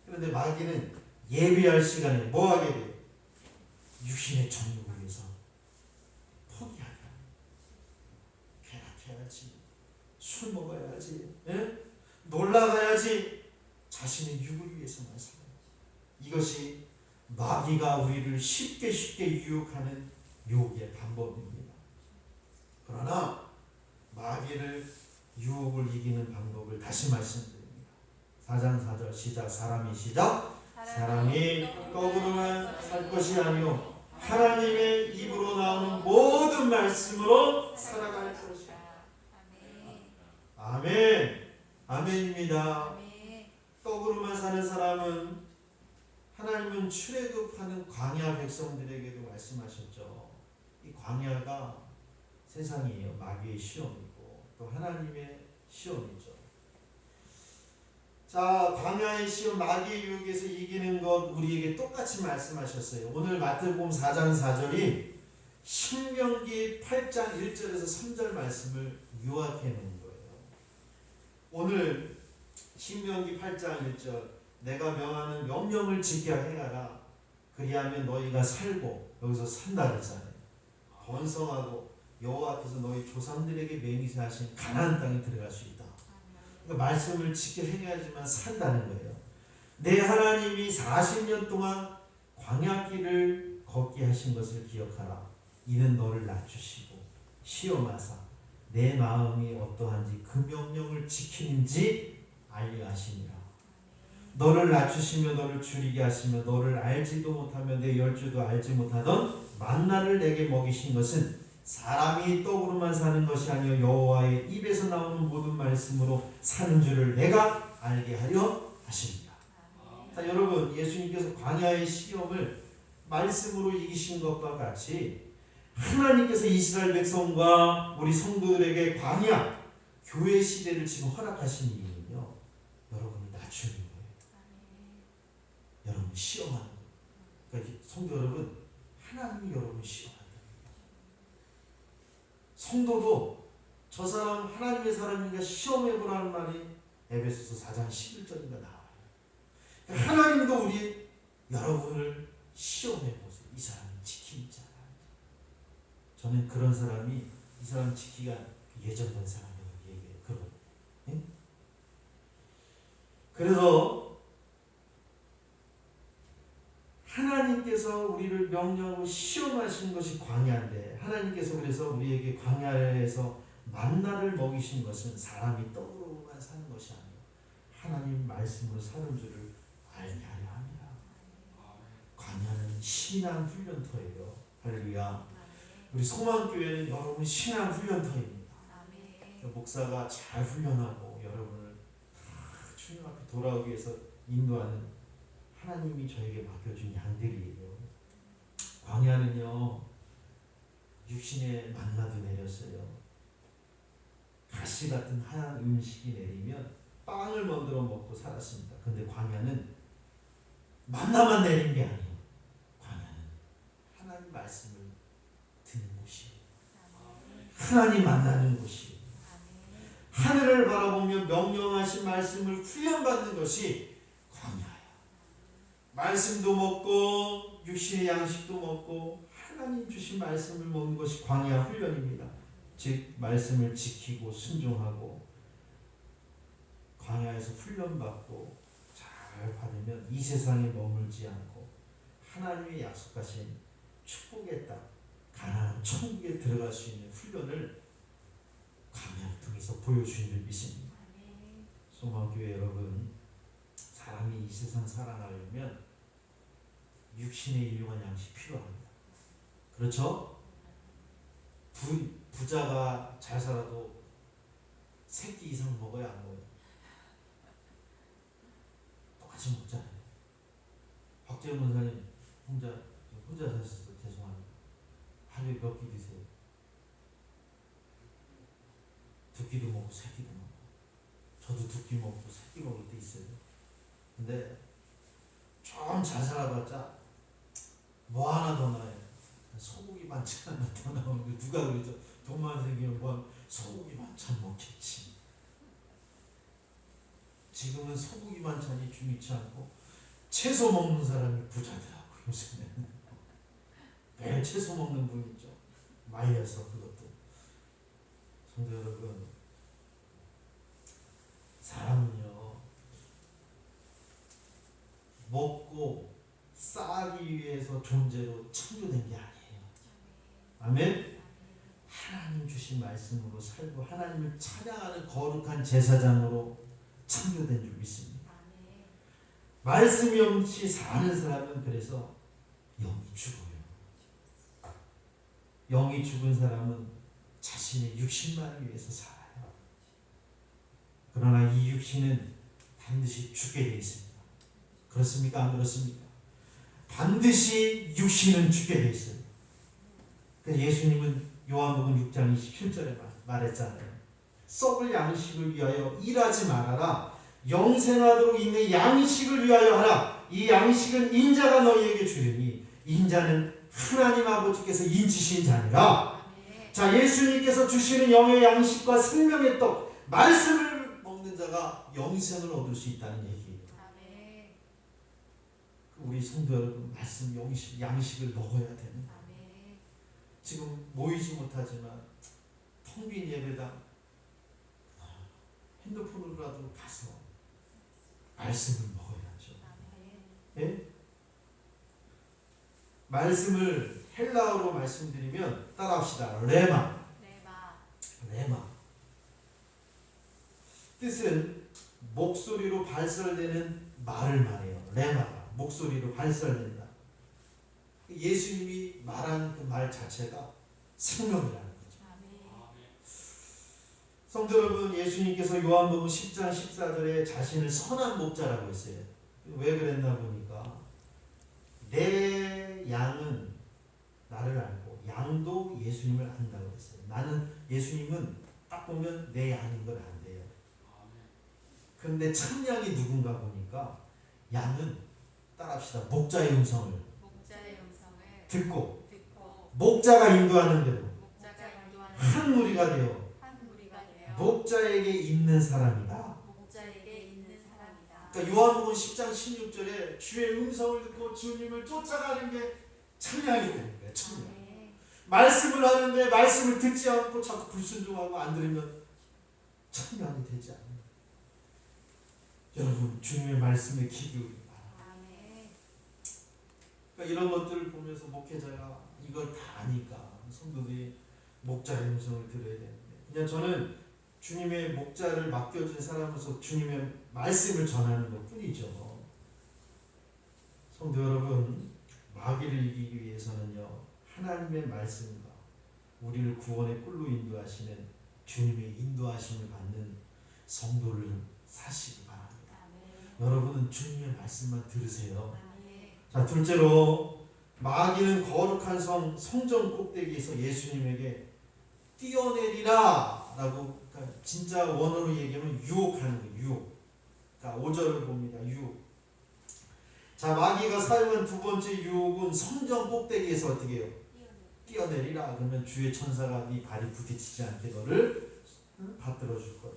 그런데 마귀는 예배할 시간에 뭐 하게 돼요? 육신의 정욕을 위해서 포기하라. 쾌락해야지. 술 먹어야지. 예? 놀러가야지. 자신의 육을 위해서만 살아요. 이것이 마귀가 우리를 쉽게 유혹하는 유혹의 방법입니다. 그러나 마귀를 유혹을 이기는 방법을 다시 말씀드립니다. 4장 4절 시작. 사람이 떡으로만 살 것이 아니요 하나님의 입으로 나오는 모든 말씀으로 살아갈 것이다. 아멘. 아멘입니다. 떡으로만 사는 사람은 하나님은 출애굽하는 광야 백성들에게도 말씀하셨죠. 이 광야가 세상이에요. 마귀의 시험이고 또 하나님의 시험이죠. 자, 광야의 시험, 마귀의 유혹에서 이기는 것 우리에게 똑같이 말씀하셨어요. 오늘 마태복음 4장 4절이 신명기 8장 1절에서 3절 말씀을 요약해 놓은 거예요. 오늘 신명기 8장 1절 내가 명하는 명령을 지켜 행하라. 그리하면 너희가 살고, 여기서 산다 그랬잖아요. 번성하고 여호와 앞에서 너희 조상들에게 맹세하신 가나안 땅에 들어갈 수 있다. 그러니까 말씀을 지켜 행해야지만 산다는 거예요. 내 하나님이 40년 동안 광야길을 걷게 하신 것을 기억하라. 이는 너를 낮추시고 시험하사 내 마음이 어떠한지 그 명령을 지키는지 알려 하시니라. 너를 낮추시며 너를 줄이게 하시며 너를 알지도 못하며 내 열주도 알지 못하던 만나를 내게 먹이신 것은 사람이 떡으로만 사는 것이 아니요 여호와의 입에서 나오는 모든 말씀으로 사는 줄을 내가 알게 하려 하십니다. 자, 여러분, 예수님께서 광야의 시험을 말씀으로 이기신 것과 같이 하나님께서 이스라엘 백성과 우리 성도들에게 광야 교회 시대를 지금 허락하신 이유는요, 여러분을 낮추는 거예요. 여러분 시험하는 거예요. 그러니까 성도 여러분, 하나님이 여러분 시험하는 거예요. 성도도 저 사람 하나님의 사람인가 시험해보라는 말이 에베소서 4장 11절인가 나와요. 그러니까 하나님도 우리 여러분을 시험해보세요. 이 사람이 지키는지 안 하는지. 저는 그런 사람이 이 사람 지키기가 예정된 사람이라고 얘기해요. 그런. 예? 그래서 하나님께서 우리를 명령하고 시험하신 것이 광야인데, 하나님께서 그래서 우리에게 광야에서 만나를 먹이신 것은 사람이 떡으로만 사는 것이 아니에요. 하나님 말씀으로 사는 줄을 알게 하려 합니다. 광야는 신앙 훈련터예요. 할렐루야. 우리 소망교회는 여러분 신앙 훈련터입니다. 목사가 잘 훈련하고 여러분을 주님 앞에 돌아오기 위해서 인도하는 하나님이 저에게 맡겨준 양들이에요. 광야는요, 육신의 만나도 내렸어요. 가시 같은 하얀 음식이 내리면 빵을 만들어 먹고 살았습니다. 근데 광야는 만나만 내린 게 아니에요. 광야는 하나님 말씀을 듣는 곳이에요. 하나님 만나는 곳이에요. 하늘을 바라보며 명령하신 말씀을 훈련받는 것이 광야예요. 말씀도 먹고 육신의 양식도 먹고 하나님 주신 말씀을 먹는 것이 광야 훈련입니다. 즉 말씀을 지키고 순종하고 광야에서 훈련받고 잘 받으면 이 세상에 머물지 않고 하나님이 약속하신 축복의 땅, 가나안 천국에 들어갈 수 있는 훈련을 광야를 통해서 보여주신 줄 믿습니다. 소망교회 여러분, 사람이 이 세상 살아가려면 육신의 일용할 양식이 필요합니다. 그렇죠? 부자가 잘 살아도 3끼 이상 먹어야 안 먹어요. 똑같이 먹잖아요. 박재훈 원사님 혼자 사셔서 죄송합니다. 하루에 몇 끼 드세요? 2끼도 먹고 3끼도 먹고. 저도 2끼 먹고 3끼 먹을 때 있어요. 근데 좀 잘 살아봤자 뭐 하나 더 나요. 소고기 반찬 하나 더 나오는 거. 누가 그러죠? 돈만 생기면 뭐 소고기 반찬 먹겠지. 지금은 소고기 반찬이 중요치 않고 채소 먹는 사람이 부자더라고 요새는. 매일 채소 먹는 분 있죠. 말려서 그것도. 성도 여러분, 사람은요 먹고 싸기 위해서 존재로 창조된 게 아니에요. 아멘. 하나님 주신 말씀으로 살고 하나님을 찬양하는 거룩한 제사장으로 창조된 줄 믿습니다. 말씀이 없이 사는 사람은 그래서 영이 죽어요. 영이 죽은 사람은 자신의 육신만을 위해서 살아요. 그러나 이 육신은 반드시 죽게 되어 있습니다. 그렇습니까? 안 그렇습니까? 반드시 육신은 죽게 되어 있어요. 그래서 예수님은 요한복음 6장 27절에 말했잖아요. 썩을 양식을 위하여 일하지 말아라. 영생하도록 있는 양식을 위하여 하라. 이 양식은 인자가 너희에게 주리니 인자는 하나님 아버지께서 인치신 자니라. 자, 예수님께서 주시는 영의 양식과 생명의 떡, 말씀을 먹는 자가 영생을 얻을 수 있다는 얘기예요. 우리 성도 여러분, 말씀 양식을 먹어야 되는. 지금 모이지 못하지만 텅 빈 예배당 핸드폰으로라도 가서 말씀을 먹어야죠. 예? 말씀을 헬라어로 말씀드리면 따라합시다. 레마. 뜻은 목소리로 발설되는 말을 말해요. 레마가 목소리로 발설된다. 예수님이 말하는 그 말 자체가 생명이라는 거죠. 성도 여러분, 예수님께서 요한복음 10장 14절에 자신을 선한 목자라고 했어요. 왜 그랬나 보니까 내 양은 나를 알고 양도 예수님을 안다고 했어요. 나는 예수님은 딱 보면 내 양인 걸 안돼요. 그런데 참 양이 누군가 보니까 양은 따라합시다. 목자의 음성을 듣고 목자가 인도하는 대로 한 무리가 되어 목자에게 있는 사람이다. 그러니까 요한복음 10장 16절에 주의 음성을 듣고 주님을 쫓아가는 게 참양이 되는 거예요. 참양. 말씀을 하는데 말씀을 듣지 않고 자꾸 불순종하고 안 들으면 참양이 되지 않아요. 여러분, 주님의 말씀에 귀 기울이라. 그러니까 이런 것들을 보면서 목회자가 이걸 다 아니까 성도들이 목자의 음성을 들어야 되는데, 그냥 저는 주님의 목자를 맡겨준 사람으로서 주님의 말씀을 전하는 것 뿐이죠. 성도 여러분, 마귀를 이기기 위해서는요, 하나님의 말씀과 우리를 구원의 꿀로 인도하시는 주님의 인도하심을 받는 성도를 사시기 바랍니다. 여러분은 주님의 말씀만 들으세요. 자, 둘째로 마귀는 거룩한 성전 꼭대기에서 예수님에게 뛰어내리라 라고, 그러니까 진짜 원어로 얘기하면 유혹하는 거예요. 유혹. 그러니까 5절을 봅니다. 유혹. 자, 마귀가 사용한 두 번째 유혹은 성전 꼭대기에서 어떻게 해요? 뛰어내리라. 그러면 주의 천사가 네 발이 부딪히지 않게 너를 받들어 줄 거예요.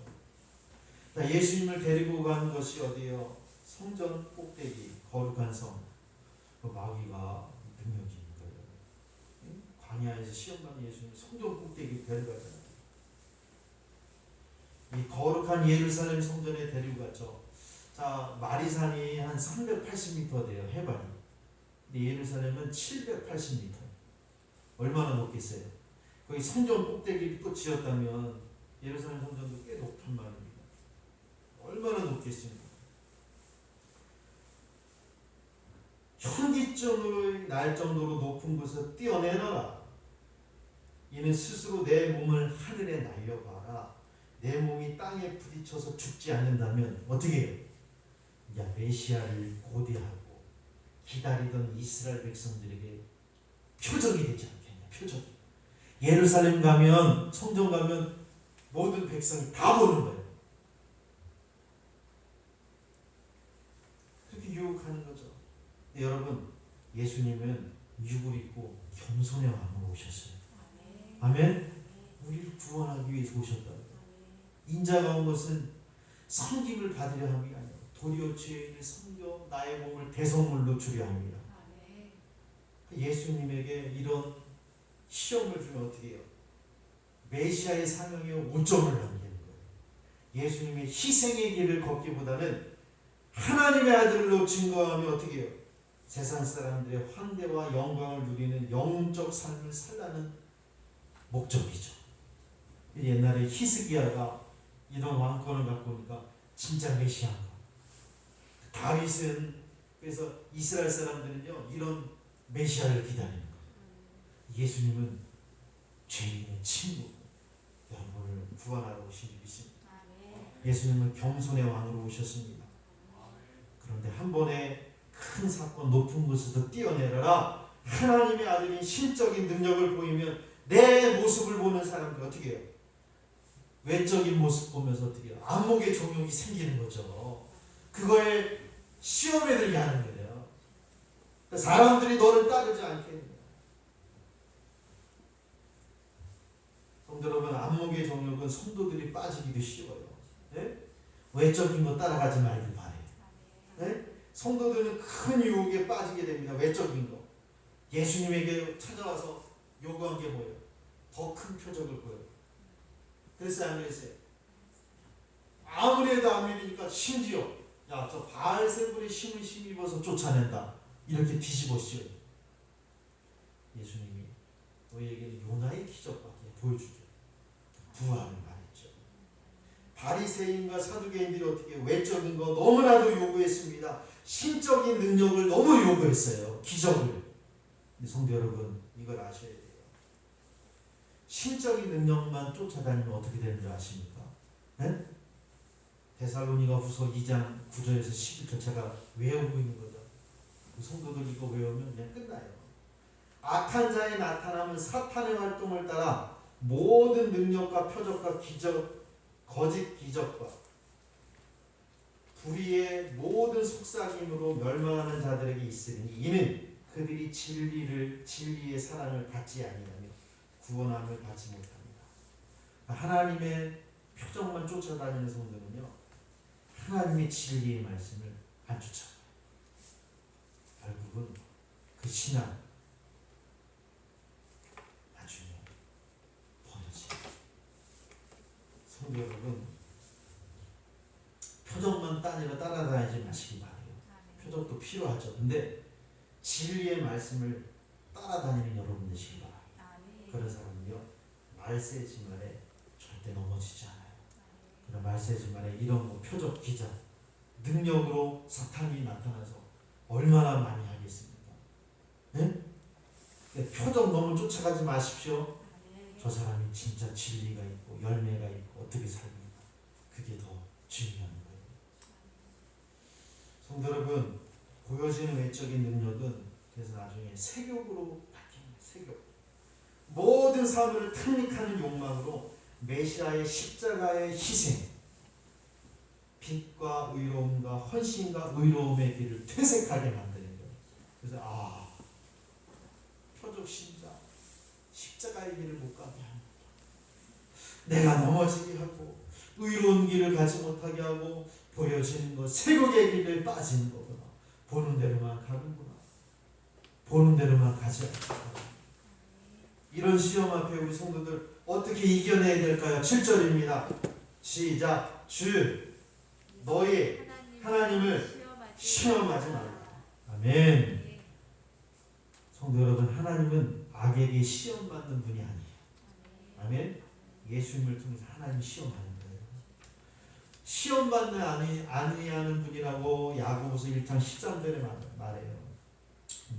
자, 예수님을 데리고 간 것이 어디예요? 성전 꼭대기, 거룩한 성. 그 마귀가 능력이 있는 거예요. 광야에서 시험받는 예수님 성전 꼭대기 데려가잖아요. 이 거룩한 예루살렘 성전에 데리고 갔죠. 자, 마리산이 한 380m 돼요. 해발이. 근데 예루살렘은 780m. 얼마나 높겠어요? 거기 성전 꼭대기를 또 지었다면 예루살렘 성전도 꽤 높단 말입니다. 얼마나 높겠습니까? 현기증으로 날 정도로 높은 곳에 뛰어내려라. 이는 스스로 내 몸을 하늘에 날려봐라. 내 몸이 땅에 부딪혀서 죽지 않는다면 어떻게 해요? 야, 메시아를 고대하고 기다리던 이스라엘 백성들에게 표적이 되지 않겠냐. 표적. 예루살렘 가면, 성전 가면 모든 백성이 다 보는 거예요. 그렇게 유혹하는 거죠. 여러분, 예수님은 육을 입고 겸손의 왕으로 오셨어요. 아멘. 우리를 구원하기 위해서 오셨다. 인자가 온 것은 섬김을 받으려 함이 아니라 도리어 죄인을 섬겨 나의 몸을 대성물로 주려 합니다. 예수님에게 이런 시험을 주면 어떻게 해요? 메시아의 사명에 5점을 남기는 거예요. 예수님의 희생의 길을 걷기보다는 하나님의 아들로 증거하며 어떻게 해요? 세상 사람들의 환대와 영광을 누리는 영적 삶을 살라는 목적이죠. 옛날에 히스기야가 이런 왕권을 갖고 오니까 진짜 메시아인가. 다윗은 그래서 이스라엘 사람들은요 이런 메시아를 기다리는 거예요. 예수님은 죄인의 친구, 여러분을 구원하러 오신 줄 믿습니다. 예수님은 겸손의 왕으로 오셨습니다. 그런데 한 번에 큰 사건, 높은 곳에서 뛰어내려라. 하나님의 아들인 신적인 능력을 보이면 내 모습을 보는 사람들 어떻게 해요? 외적인 모습 보면서 어떻게 해요? 안목의 종용이 생기는 거죠. 그거에 시험에 들게 하는 거예요. 사람들이 너를 따르지 않겠느냐. 성도 여러분, 안목의 종용은 성도들이 빠지기도 쉬워요. 네? 외적인 거 따라가지 말길 바래요. 네? 성도들은 큰 유혹에 빠지게 됩니다. 외적인 거. 예수님에게 찾아와서 요구한 게 뭐예요? 더 큰 표적을 보여요. 그랬어요, 안 그랬어요? 아무리 해도 안 믿으니까 심지어 야, 저 바알세불의 힘을 힘입어서 쫓아낸다. 이렇게 뒤집어 씌워요. 예수님이 너희에게는 요나의 기적밖에 보여주죠. 부활을 말했죠. 바리새인과 사두개인들이 어떻게 외적인 거 너무나도 요구했습니다. 신적인 능력을 너무 요구했어요. 기적을. 근데 성도 여러분, 이걸 아셔야 돼요. 신적인 능력만 쫓아다니면 어떻게 되는 줄 아십니까? 네? 데살로니가 후서 2장 9절에서 11절 제가 외우고 있는 거죠. 성도들 이거 외우면 그냥 끝나요. 악한 자의 나타남은 사탄의 활동을 따라 모든 능력과 표적과 기적, 거짓 기적과 불의의 모든 속삭임으로 멸망하는 자들에게 있으니 이는 그들이 진리의 사랑을 받지 아니하며 구원함을 받지 못합니다. 하나님의 표적만 쫓아다니는 성도는요, 하나님의 진리의 말씀을 안 쫓아가요. 결국은 그 신앙 나중에 버려져요. 성도 여러분, 표적만 따라다니지 마시기 바라요. 표적도 필요하죠. 근데 진리의 말씀을 따라다니는 여러분 되시기 바라요. 그런 사람은요, 말세지 말에 절대 넘어지지 않아요. 그런 말세지 말에 이런 표적, 기적, 능력으로 사탄이 나타나서 얼마나 많이 하겠습니까? 네? 표적 너무 쫓아가지 마십시오. 저 사람이 진짜 진리가 있고 열매가 있고 어떻게 삽니까? 그게 더 중요한 거예요. 성도 여러분, 보여지는 외적인 능력은 그래서 나중에 세욕으로 바뀝니다. 세욕. 모든 사물을 탐닉하는 욕망으로 메시아의 십자가의 희생, 빛과 의로움과 헌신과 의로움의 길을 퇴색하게 만드는 거예요. 그래서 표적 신자, 십자가의 길을 못 가게 합니다. 내가 넘어지게 하고 의로운 길을 가지 못하게 하고 보여지는 것, 세욕의 길에 빠지는 거구나. 보는 대로만 가는구나. 보는 대로만 가지 않구나. 이런 시험 앞에 우리 성도들 어떻게 이겨내야 될까요? 7절입니다. 시작. 주 너희 하나님을 시험하지 말라. 아멘. 성도 여러분, 하나님은 악에게 시험받는 분이 아니에요. 아멘. 예수님을 통해서 하나님 시험하는 거예요. 시험받는 아니하는 분이라고 야고보서 1장 13절에 말해요.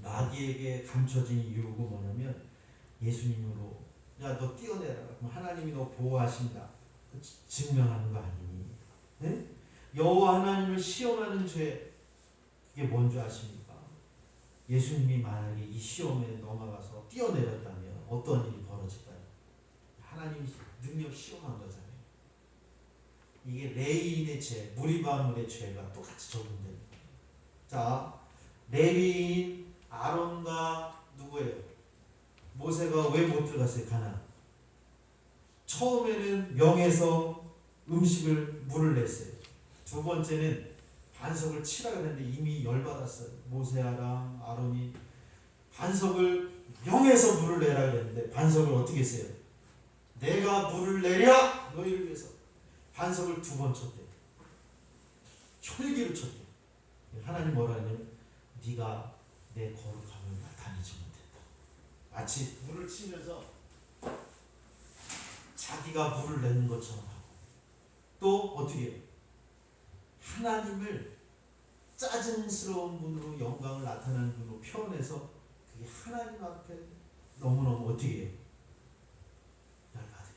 마귀에게 감춰진 이유가 뭐냐면 예수님으로 야 너 뛰어내라. 그럼 하나님이 너 보호하신다. 증명하는 거 아니니? 네? 여호와 하나님을 시험하는 죄, 그게 뭔지 아십니까? 예수님이 만약에 이 시험에 넘어가서 뛰어내렸다면 어떤 일이 벌어질까요? 하나님이 능력 시험한 거잖아요. 이게 레위인의 죄, 무리바물의 죄가 똑같이 적용됩니다. 자, 레위인 아론과 누구예요? 모세가 왜 못 들어갔어요? 가나안. 처음에는 명에서 음식을 물을 냈어요. 두 번째는 반석을 치라 그랬는데 이미 열받았어요. 모세랑 아론이 반석을 명에서 물을 내라 그랬는데 반석을 어떻게 했어요? 내가 물을 내랴 너희를 위해서 반석을 두 번 쳤대. 혈기를 쳤대. 하나님 뭐라 하냐면 네가 내 거룩함을 나타내지 못했다. 마치 물을 치면서 자기가 물을 내는 것처럼 하고 또 어떻게 해요? 하나님을 짜증스러운 분으로 영광을 나타내는 분으로 표현해서 그게 하나님 앞에 너무너무 어떻게 해요? 열받은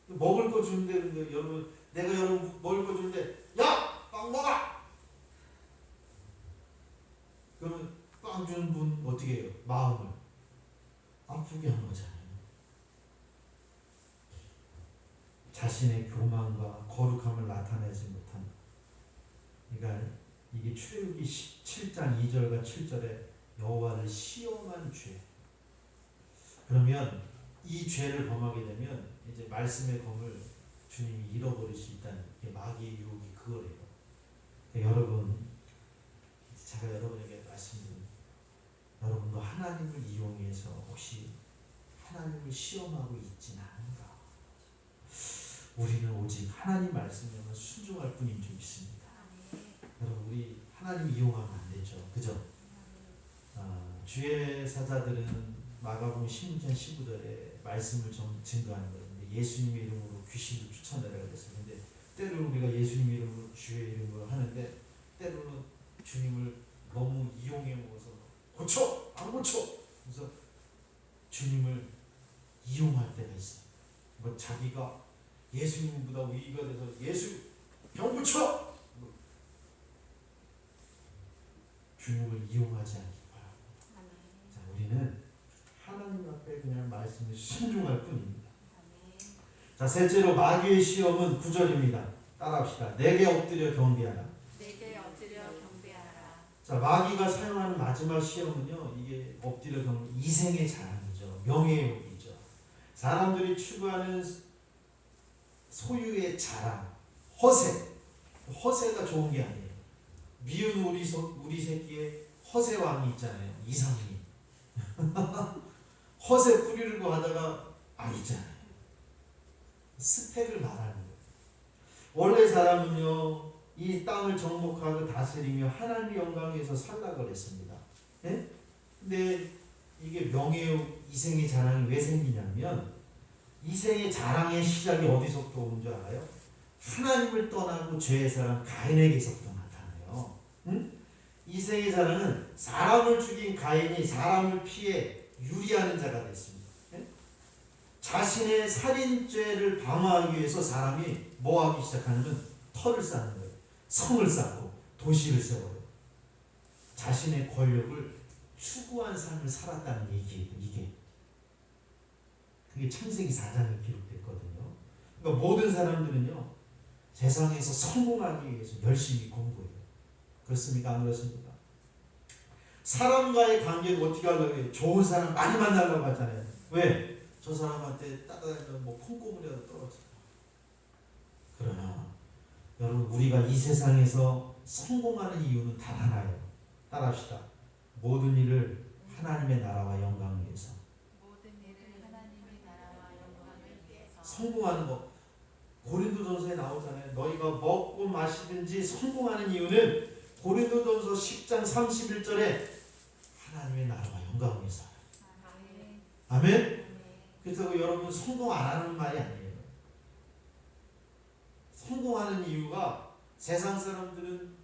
거죠. 먹을 거 주는데 여러분 내가 여러분 먹을 거 주는데 야! 빵 먹어! 그러면 빵 주는 분 어떻게 해요? 마음을 아프게 한 거잖아요. 자신의 교만과 거룩함을 나타내지 못한. 그러니까 이게 출애굽기 17장 2절과 7절에 여호와를 시험한 죄. 그러면 이 죄를 범하게 되면 이제 말씀의 검을 주님이 잃어버릴 수 있다는 게 마귀의 유혹이 그거래요. 그러니까 여러분, 제가 여러분에게 말씀드립니다. 여러분도 하나님을 이용해서 혹시 하나님을 시험하고 있지는 않은가? 우리는 오직 하나님 말씀에만 순종할 뿐인 줄 믿습니다. 여러분 우리 하나님 이용하면 안 되죠. 그죠? 주의 사자들은 마가복음 16장 19절에 말씀을 증거하는 거예요. 예수님의 이름으로 귀신도 쫓아내라 그랬어요. 근데 때로는 우리가 예수님의 이름으로 주의 이름으로 하는데 때로는 주님을 너무 이용해 먹어서 고쳐! 안 고쳐! 그래서 주님을 이용할 때가 있어요. 뭐 자기가 예수님보다 위가 돼서 예수 병 고쳐! 주님을 이용하지 않기 바랍니다. 자, 우리는 하나님 앞에 그냥 말씀을 순종할 뿐입니다. 자, 셋째로 마귀의 시험은 9절입니다. 따라합시다. 내게 엎드려 경배하라. 내게 엎드려 경배하라. 자, 마귀가 사용하는 마지막 시험은요, 이게 엎드려 경배, 이생의 자랑이죠. 명예욕이죠. 사람들이 추구하는 소유의 자랑, 허세가 좋은 게 아니에요. 미운 우리 새끼에 허세왕이 있잖아요. 이상이. 허세 뿌리려고 하다가 아니잖아요. 스펙을 말하는 거예요. 원래 사람은요, 이 땅을 정복하고 다스리며 하나님의 영광 위에서 살라고 했습니다. 네? 근데 이게 명예욕, 이생의 자랑이 왜 생기냐면 이생의 자랑의 시작이 어디서부터 오는 줄 알아요? 하나님을 떠나고 죄의 사람 가인에게서부터 나타나요. 응? 이생의 자랑은 사람을 죽인 가인이 사람을 피해 유리하는 자가 됐습니다. 네? 자신의 살인죄를 방어하기 위해서 사람이 뭐 하기 시작하냐면 터를 쌓는 거예요. 성을 쌓고 도시를 세워요. 자신의 권력을 추구한 삶을 살았다는 얘기예요. 이게. 그게 창세기 4장에 기록됐거든요. 그러니까 모든 사람들은요, 세상에서 성공하기 위해서 열심히 공부해요. 그렇습니까? 안 그렇습니까? 사람과의 관계를 어떻게 하려고 해요? 좋은 사람 많이 만나려고 하잖아요. 왜? 저 사람한테 따라다니면 뭐 콩고물이라도 떨어져요. 그러나 여러분, 우리가 이 세상에서 성공하는 이유는 단 하나예요. 따라합시다. 모든 일을 하나님의 나라와 영광을 위해서. 성공하는 거. 고린도전서에 나오잖아요. 너희가 먹고 마시든지 성공하는 이유는 고린도전서 10장 31절에 하나님의 나라와 영광을 위해서. 아멘. 아멘. 그렇다고 여러분 성공 안 하는 말이 아니에요. 성공하는 이유가 세상 사람들은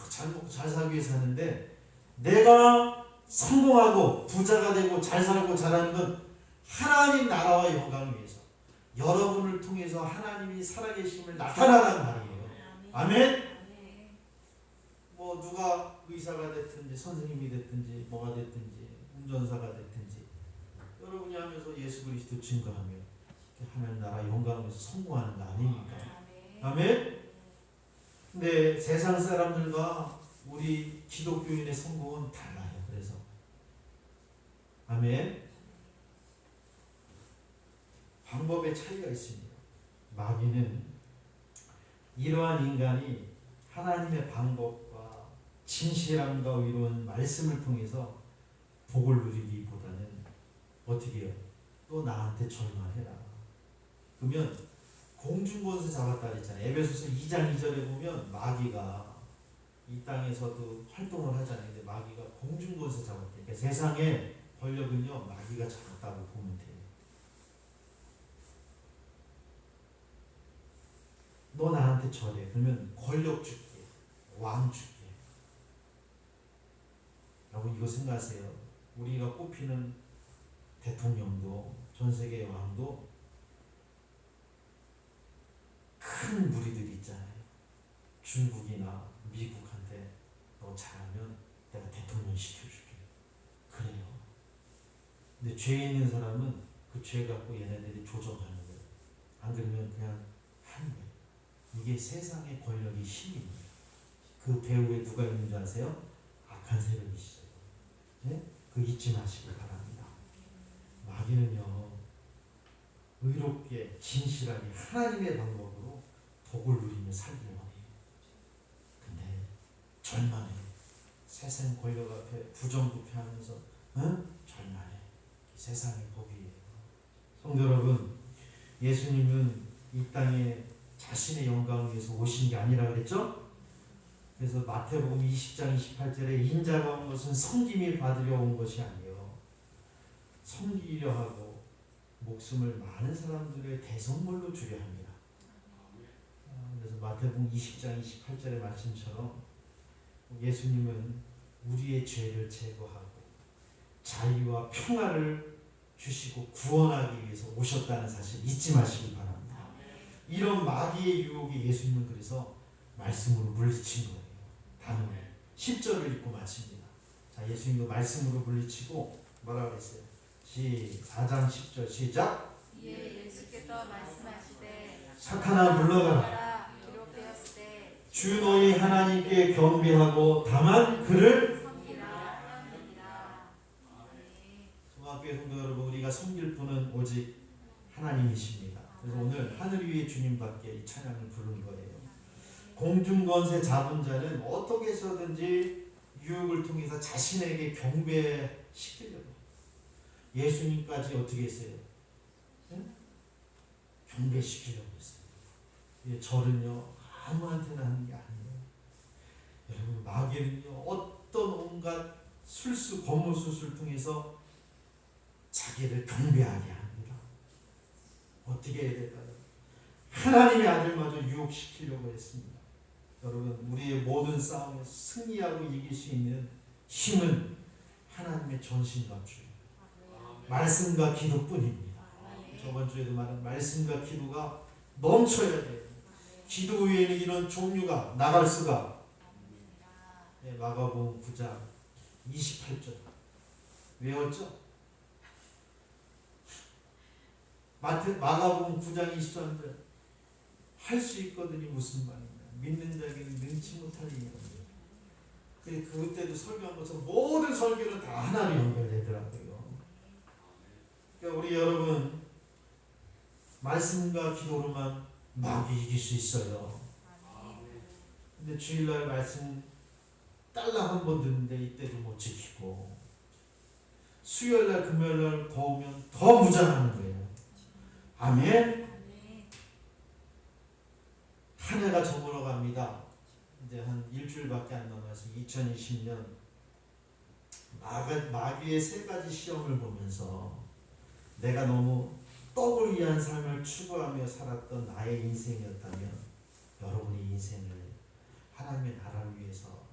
잘 먹고 잘 살기 위해 사는데 내가 성공하고 부자가 되고 잘 살고 잘하는 건 하나님 나라와 영광을 위해서 여러분을 통해서 하나님이 살아계심을 나타나는 말이에요. 아멘. 뭐 누가 의사가 됐든지 선생님이 됐든지 뭐가 됐든지 운전사가 됐든지 여러분이 하면서 예수 그리스도 증거하며 하나님 나라 영광을 위해서 성공하는 거 아닙니까? 아멘. 근데 세상 사람들과 우리 기독교인의 성공은 달라요. 그래서 아멘. 방법의 차이가 있습니다. 마귀는 이러한 인간이 하나님의 방법과 진실함과 의로운 말씀을 통해서 복을 누리기보다는 어떻게 해요? 또 나한테 절망해라. 그러면 공중권세 잡았다 그랬잖아요. 에베소서 2장 2절에 보면 마귀가 이 땅에서도 활동을 하잖아요. 근데 마귀가 공중권세 잡았대. 그러니까 세상의 권력은요 마귀가 잡았다고 보면 돼요. 너 나한테 절해. 그러면 권력 줄게. 왕 줄게. 여러분 이거 생각하세요. 우리가 꼽히는 대통령도 전 세계의 왕도 큰 무리들이 있잖아요. 중국이나 미국한테 너 잘하면 내가 대통령 시켜줄게. 그래요. 근데 죄 있는 사람은 그 죄 갖고 얘네들이 조정하는 거예요. 안 그러면 그냥 하는 거예요. 이게 세상의 권력이 힘입니다. 그 배후에 누가 있는 줄 아세요? 악한 세력이시죠. 네? 그 잊지 마시기 바랍니다. 마귀는요 의롭게 진실하게 하나님의 방법으로 복을 누리며 살기를 원해요. 근데 절망해. 세상 권력 앞에 부정부패하면서 절망해. 세상의 법이에요. 성도 여러분, 예수님은 이 땅에 자신의 영광을 위해서 오신 게 아니라 그랬죠? 그래서 마태복음 20장 28절에 인자가 온 것은 섬김을 받으려 온 것이 아니요 섬기려 하고 목숨을 많은 사람들의 대성물로 주려 합니다. 그래서 마태복음 20장 28절의 말씀처럼 예수님은 우리의 죄를 제거하고 자유와 평화를 주시고 구원하기 위해서 오셨다는 사실 잊지 마시기 바랍니다. 이런 마귀의 유혹이 예수님은 그래서 말씀으로 물리친 거예요. 단어를 10절을 읽고 마칩니다. 자, 예수님도 말씀으로 물리치고 뭐라고 그랬어요? 4장 10절 시작. 이에 예수께서 말씀하시되 사탄아 물러가라. 기록되었으되 주 너희 하나님께 경배하고 다만 그를 섬기라 하였느니라. 성악교회 성도 여러분, 우리가 섬길 분은 오직 하나님이십니다. 그래서 오늘 하늘 위의 주님밖에 이 찬양을 부른 거예요. 공중권세 잡은 자는 어떻게 해서든지 유혹을 통해서 자신에게 경배시키려고 예수님까지 어떻게 했어요? 경배시키려고 했어요. 절은요 아무한테나 하는 게 아니에요. 여러분 마귀는요 어떤 온갖 술수 거무술을 통해서 자기를 경배하게 합니다. 어떻게 해야 될까요? 하나님의 아들마저 유혹시키려고 했습니다. 여러분 우리의 모든 싸움에 승리하고 이길 수 있는 힘은 하나님의 전신과 주 말씀과 기도뿐입니다. 저번 주에도 말한 말씀과 기도가 넘쳐야 돼요. 기도 외에는 이런 종류가 나갈 수가. 네, 마가복음 9장 28절 외웠죠? 마가복음 9장 23절 할 수 있거든이 무슨 말이냐? 믿는 자에게는 능치 못할 일이 없네요. 그때도 설교한 것처럼 모든 설교는 다 하나로 연결되더라고요. 그러니까 우리 여러분 말씀과 기도로만 마귀 이길 수 있어요. 근데 주일날 말씀 딸랑 한 번 듣는데 이때도 못 지키고 수요일날 금요일날 더 오면 더 무장하는 거예요. 아멘. 한 해가 저물어 갑니다. 이제 한 일주일밖에 안 남아서 2020년 마귀의 세 가지 시험을 보면서 내가 너무 떡을 위한 삶을 추구하며 살았던 나의 인생이었다면 여러분의 인생을 하나님의 나라를 위해서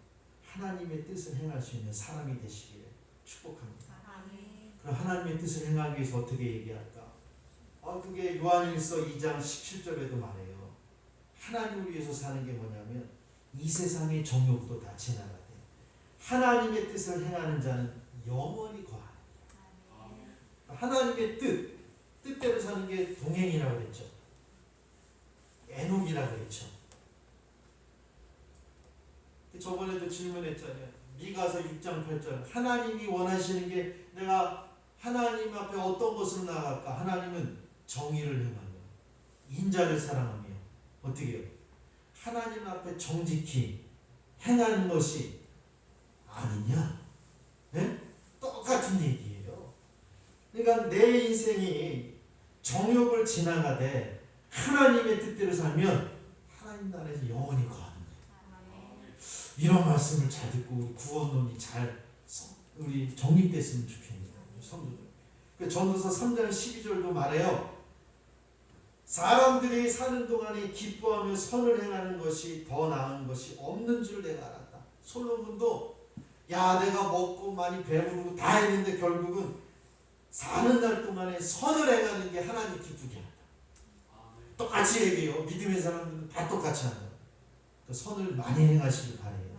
하나님의 뜻을 행할 수 있는 사람이 되시길 축복합니다. 그럼 하나님의 뜻을 행하기 위해서 어떻게 얘기할까? 그게 요한일서 2장 17절에도 말해요. 하나님을 위해서 사는 게 뭐냐면 이 세상의 정욕도 다 지나가되 하나님의 뜻을 행하는 자는 영원히 거하리라. 하나님의 뜻대로 사는 게 동행이라고 그랬죠. 애녹이라고 그랬죠. 저번에도 질문했잖아요. 미가서 6장 8절 하나님이 원하시는 게 내가 하나님 앞에 어떤 것으로 나아갈까? 하나님은 정의를 행하며 인자를 사랑하며 어떻게 해요? 하나님 앞에 정직히 행하는 것이 아니냐? 네? 똑같은 얘기예요. 그러니까 내 인생이 정욕을 지나가되 하나님의 뜻대로 살면 하나님 나라에서 영원히 거하는 거예요. 이런 말씀을 잘 듣고 우리 구원론이 잘 우리 정립됐으면 좋겠네요. 성도들. 전도서 3장 12절도 말해요. 사람들이 사는 동안에 기뻐하며 선을 행하는 것이 더 나은 것이 없는 줄 내가 알았다. 솔로몬도 내가 먹고 많이 배부르고 다 했는데 결국은 사는 날 동안에 선을 행하는 게 하나님 기쁘게 한다. 똑같이 얘기해요. 믿음의 사람들은 다 똑같이 한다. 그 선을 많이 행하시길 바래요.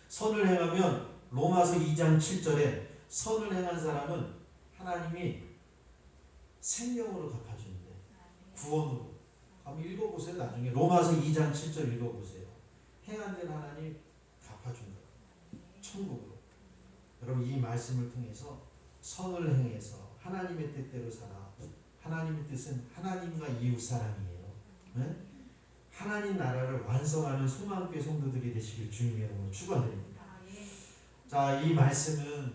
선을 행하면 로마서 2장 7절에 선을 행한 사람은 하나님이 생명으로 갚아주는데 구원으로. 한번 읽어보세요. 나중에 로마서 2장 7절 읽어보세요. 행한 데는 하나님 갚아준다. 천국으로. 여러분 이 말씀을 통해서 선을 행해서 하나님의 뜻대로 살아. 하나님의 뜻은 하나님과 이웃 사랑이에요. 네? 하나님 나라를 완성하는 소망교회 성도들이 되시길 주님의 이름으로 축원드립니다. 자, 이 말씀은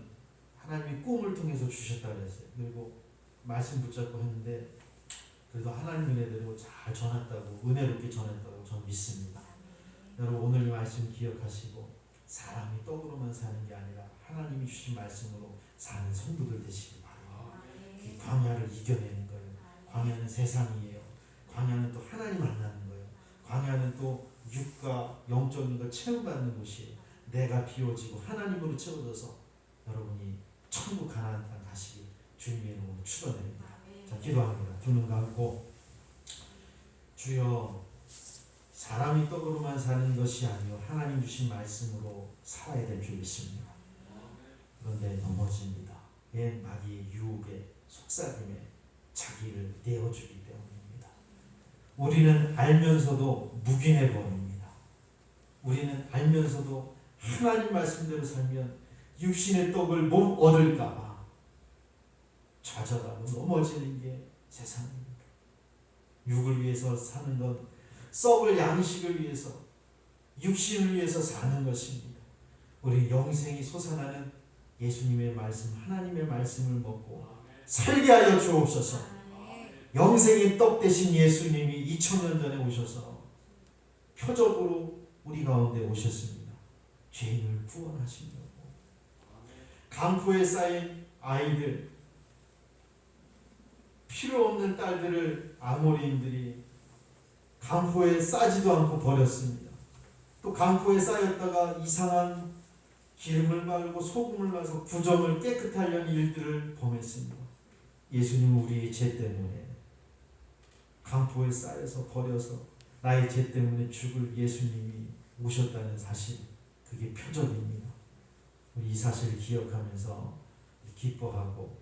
하나님이 꿈을 통해서 주셨다고 했어요. 그리고 말씀 붙잡고 했는데 그래도 하나님 은혜대로 잘 전했다고, 은혜롭게 전했다고 저는 믿습니다. 여러분 오늘 이 말씀 기억하시고 사람이 떡으로만 사는 게 아니라 하나님이 주신 말씀으로 사는 성도들 되시기 바랍니다. 이 광야를 이겨내는 거예요. 광야는 세상이에요. 광야는 또 하나님 만나는 거예요. 광야는 또 육과 영적인 걸 체험받는 곳이에요. 내가 비워지고 하나님으로 채워져서 여러분이 천국 가나안 땅 가시길 주님의 이름으로 축원드립니다. 자, 기도합니다. 두 눈 감고 주여 사람이 떡으로만 사는 것이 아니요 하나님 주신 말씀으로 살아야 될 줄 믿습니다. 그런데 넘어집니다. 왜 마귀의 유혹에 속삭임에 자기를 내어주기 때문입니다. 우리는 알면서도 묵인해 버립니다. 우리는 알면서도 하나님 말씀대로 살면 육신의 떡을 못 얻을까 봐 좌절하고 넘어지는 게 세상입니다. 육을 위해서 사는 건 썩을 양식을 위해서 육신을 위해서 사는 것입니다. 우리 영생이 솟아나는 예수님의 말씀, 하나님의 말씀을 먹고 살게 하여 주옵소서. 영생의 떡 되신 예수님이 2000년 전에 오셔서 표적으로 우리 가운데 오셨습니다. 죄인을 구원하시려고. 강포에 쌓인 아이들, 필요 없는 딸들을 아모리인들이 강포에 싸지도 않고 버렸습니다. 또 강포에 쌓였다가 이상한 기름을 바르고 소금을 넣어서 부정을 깨끗하려는 일들을 범했습니다. 예수님은 우리의 죄 때문에 강포에 쌓여서 버려서 나의 죄 때문에 죽을 예수님이 오셨다는 사실, 그게 표적입니다. 우리 이 사실을 기억하면서 기뻐하고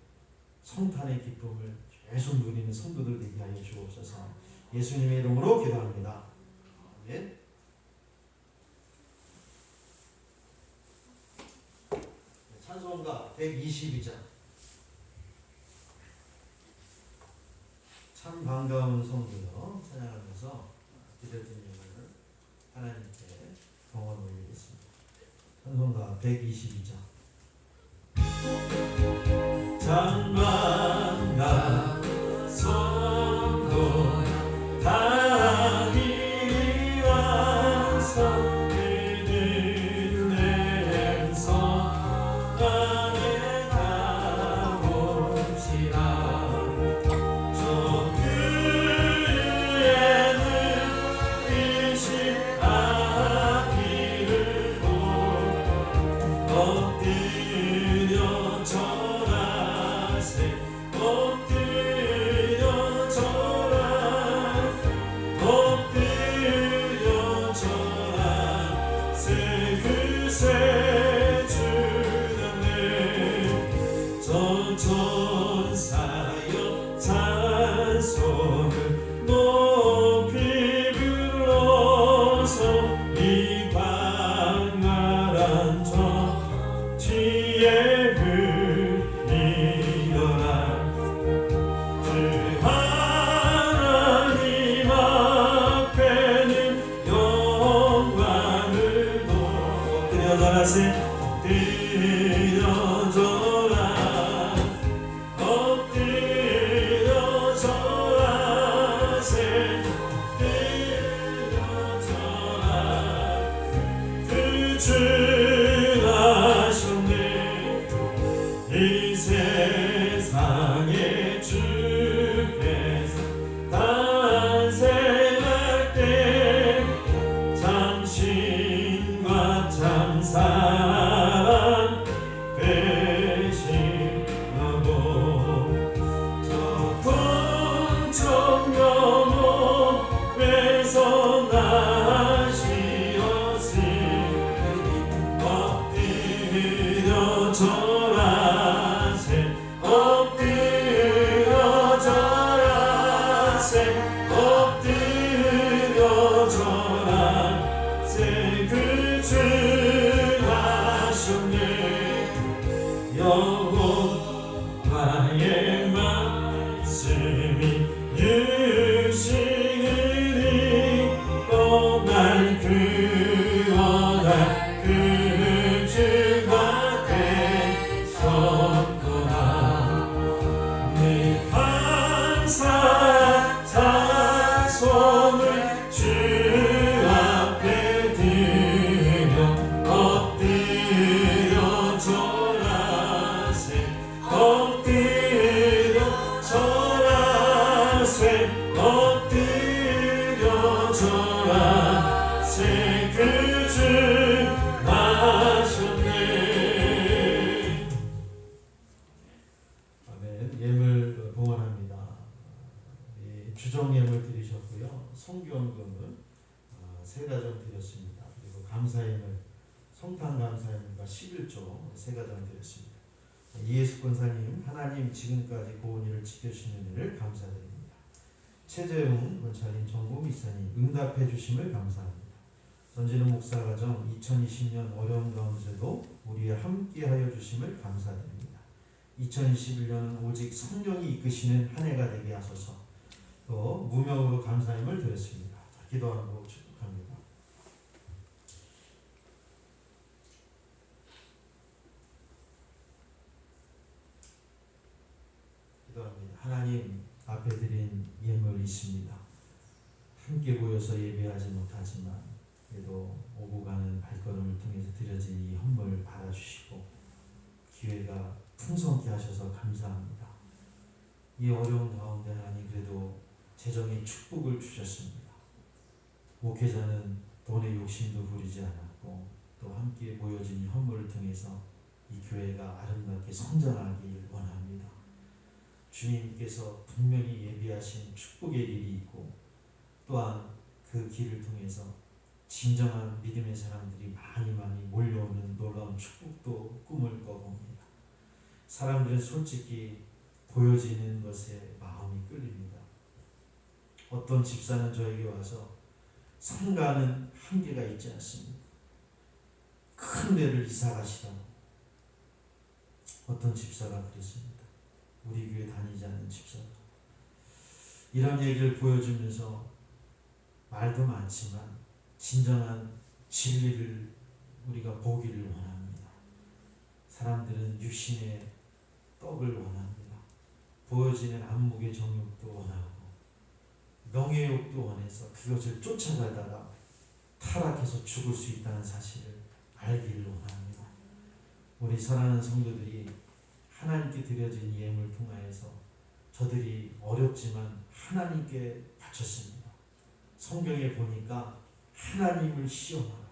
성탄의 기쁨을 계속 누리는 성도들 되게 하여 주옵소서. 예수님의 이름으로 기도합니다. 아멘. 찬송가 122장. 참 반가운 성도요 찬양하면서 기대된 영광을 하나님께 경원 올리겠습니다. 찬송가 122장. 참 반가운 성도 다 이리 와서 그는 내 손 전사여 찬송을 높이 불러서 이 광활한 저 뒤에 흘리더라. 주 하나님 앞에는 영광을 엎드려 전하세. 엎드려 절하세. 주하셨네. 이 세상에 주께서 탄생할 때 참신과 참사랑 배신하고 저 동쪽 너머에서 엎드려 절하세. 엎드려 절하세. 엎드려 절하세. 그 주 하셨네. 여호와의 말씀이 유시으니 날 구원할 그 주가 되셨구나. 내 감사 찬송을 주 앞에 드려 엎드려 절하세. 엎드려 절하세. 엎드려 절하세. 그 주 하셨네. 아멘. 예물 봉헌합니다. 주정 예물 드리셨고요. 성교원금은 세 가정 드렸습니다. 그리고 감사예물, 성탄 감사예물과 11조 세 가정 드렸습니다. 이예수 권사님, 하나님 지금까지 고은이를 지켜주시는 일을 감사드립니다. 최재웅 권사님, 정보 이사님 응답해 주심을 감사합니다. 전진우 목사 가정 2020년 어려운 가운데도 우리와 함께하여 주심을 감사드립니다. 2021년은 오직 성령이 이끄시는 한 해가 되게 하소서. 또 무명으로 감사함을 드렸습니다. 기도하고 축복합니다. 기도합니다. 하나님 앞에 드린 예물이 있습니다. 함께 모여서 예배하지 못하지만 그래도 오고 가는 발걸음을 통해서 드려진 이 헌물 받아주시고 기회가 풍성케 하셔서 감사합니다. 이 어려운 가운데 하나님 그래도 재정의 축복을 주셨습니다. 목회자는 돈의 욕심도 부리지 않았고 또 함께 모여진 이 헌물을 통해서 이 교회가 아름답게 성장하길 원합니다. 주님께서 분명히 예비하신 축복의 일이 있고 또한 그 길을 통해서 진정한 믿음의 사람들이 많이 몰려오는 놀라운 축복도 꿈을 꿔봅니다. 사람들은 솔직히 보여지는 것에 마음이 끌립니다. 어떤 집사는 저에게 와서 상가는 한계가 있지 않습니다. 큰 데를 이사 가시라고. 어떤 집사가 그랬습니다. 우리 교회 다니지 않는 집사가. 이런 얘기를 보여주면서 말도 많지만 진정한 진리를 우리가 보기를 원합니다. 사람들은 육신의 떡을 원합니다. 보여지는 안목의 정욕도 원하고 명예욕도 원해서 그것을 쫓아가다가 타락해서 죽을 수 있다는 사실을 알기를 원합니다. 우리 사랑하는 성도들이 하나님께 드려진 예물 통하여서 저들이 어렵지만 하나님께 바쳤습니다. 성경에 보니까 하나님을 시험하라.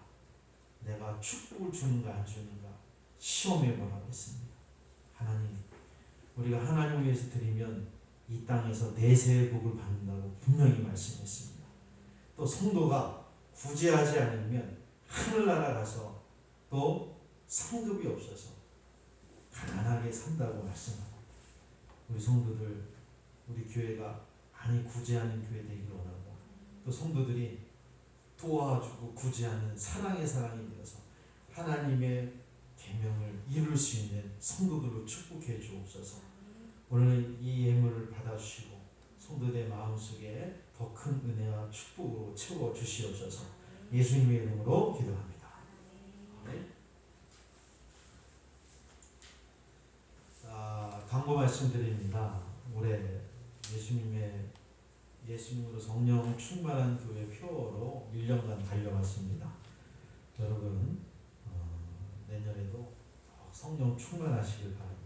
내가 축복을 주는가 안 주는가 시험해 보라고 했습니다. 하나님, 우리가 하나님 위해서 드리면 이 땅에서 내세의 복을 받는다고 분명히 말씀했습니다. 또 성도가 구제하지 않으면 하늘나라 가서 또 상급이 없어서 가난하게 산다고 말씀합니다. 우리 성도들, 우리 교회가 많이 구제하는 교회 되기를 원하고, 또 성도들이 도와주고 구제하는 사랑의 사람이 되어서 하나님의 계명을 이룰 수 있는 성도들로 축복해 주옵소서. 오늘 이 예물을 받아주시고 성도들의 마음속에 더 큰 은혜와 축복으로 채워 주시옵소서. 예수님의 이름으로 기도합니다. 네. 광고 말씀드립니다. 올해 예수님으로 성령 충만한 교회 표어로 1년간 달려왔습니다. 여러분 내년에도 성령 충만하시길 바랍니다.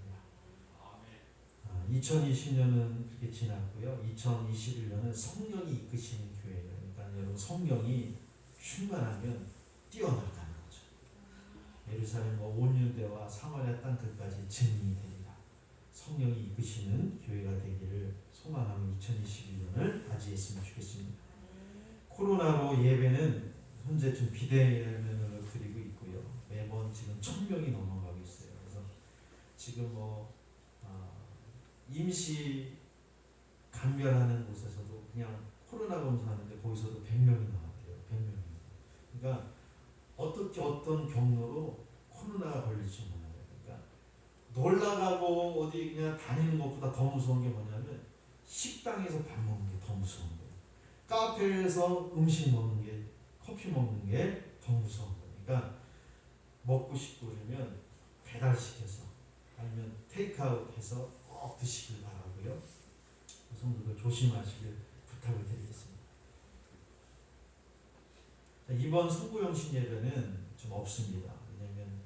2020년은 그렇게 지났고요. 2021년은 성령이 이끄시는 교회예요. 그러니까 여러분 성령이 충만하면 뛰어나가는 거죠. 예루살렘 온유대와 사마리아 땅 끝까지 증인이 됩니다. 성령이 이끄시는 교회가 되기를 소망하며 2021년을 맞이했으면 좋겠습니다. 코로나로 예배는 현재 좀 비대면으로 드리고 있고요. 매번 지금 1000명이 넘어가고 있어요. 그래서 지금 임시 감별하는 곳에서도 그냥 코로나 검사하는데 거기서도 100명이 나왔대요. 100명이. 그러니까 어떤 경로로 코로나가 걸릴지 몰라요. 그러니까 놀러가고 어디 그냥 다니는 것보다 더 무서운 게 뭐냐면 식당에서 밥 먹는 게 더 무서운 거예요. 카페에서 음식 먹는 게, 커피 먹는 게 더 무서운 거예요. 그러니까 먹고 싶고 그러면 배달시켜서 아니면 테이크아웃해서 꼭 드시길 바라고요. 성도들 조심하시길 부탁을 드리겠습니다. 자, 이번 성구영신 예배는 좀 없습니다. 왜냐하면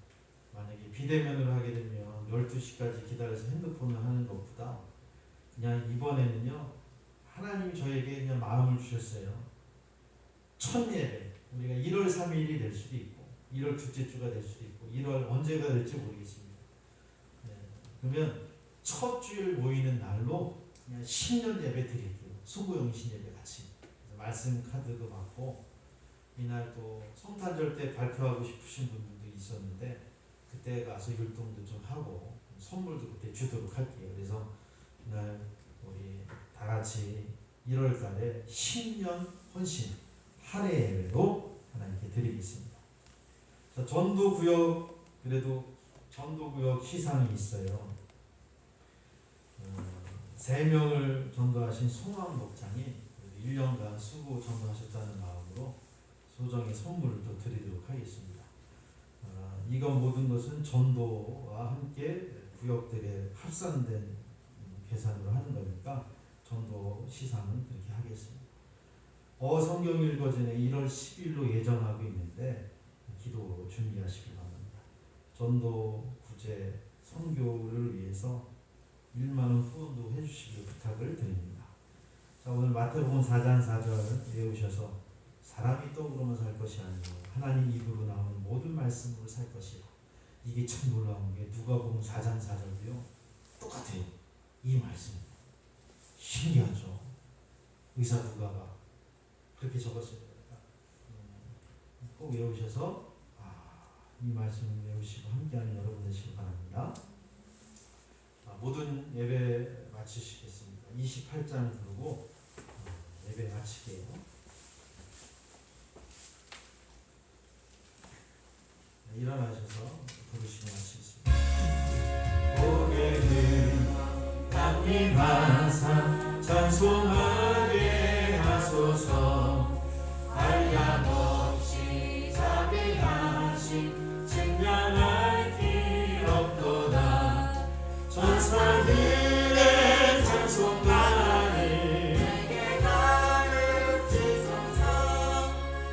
만약에 비대면으로 하게 되면 12시까지 기다려서 핸드폰을 하는 것보다 그냥 이번에는요, 하나님이 저에게 그냥 마음을 주셨어요. 첫 예배, 우리가 1월 3일이 될 수도 있고 1월 둘째 주가 될 수도 있고 1월 언제가 될지 모르겠습니다. 네, 그러면 첫 주일 모이는 날로 그냥 신년 예배 드릴게요. 수고영신 예배 같이. 말씀 카드도 받고, 이날 또 성탄절 때 발표하고 싶으신 분들도 있었는데 그때 가서 율동도 좀 하고 선물도 그때 주도록 할게요. 그래서 이날 우리 다 같이 1월 달에 신년 헌신 할애 예배도 하나님께 드리겠습니다. 자, 전도구역, 그래도 전도구역 시상이 있어요. 3명을 전도하신 송환 목장이 1년간 수고 전도하셨다는 마음으로 소정의 선물을 또 드리도록 하겠습니다. 이건 모든 것은 전도와 함께 구역들에 합산된 계산으로 하는 거니까 전도 시상은 그렇게 하겠습니다. 성경 읽어전에 1월 10일로 예정하고 있는데 기도 준비하시기 바랍니다. 전도, 구제, 선교를 위해서 1만원 후원도 해주시길 부탁을 드립니다. 자, 오늘 마태복음 4장 4절 외우셔서 사람이 떡으로만 살 것이 아니고 하나님 입으로 나오는 모든 말씀으로 살 것이라. 이게 참 놀라운 게 누가복음 4장 4절도요 똑같아요. 이 말씀 신기하죠. 의사 누가가 그렇게 적었어요. 꼭 외우셔서 이 말씀을 외우시고 함께하는 여러분 되시기 바랍니다. 모든 예배 마치시겠습니다. 28장 부르고 예배 마칠게요. 일어나셔서 부르시고 마치겠습니다. 고개를 강림하사 찬송하게 하소서. 한량없이 자비하신 증량할 길 없도다. 천사들의 찬송가를 내게 가르치소서.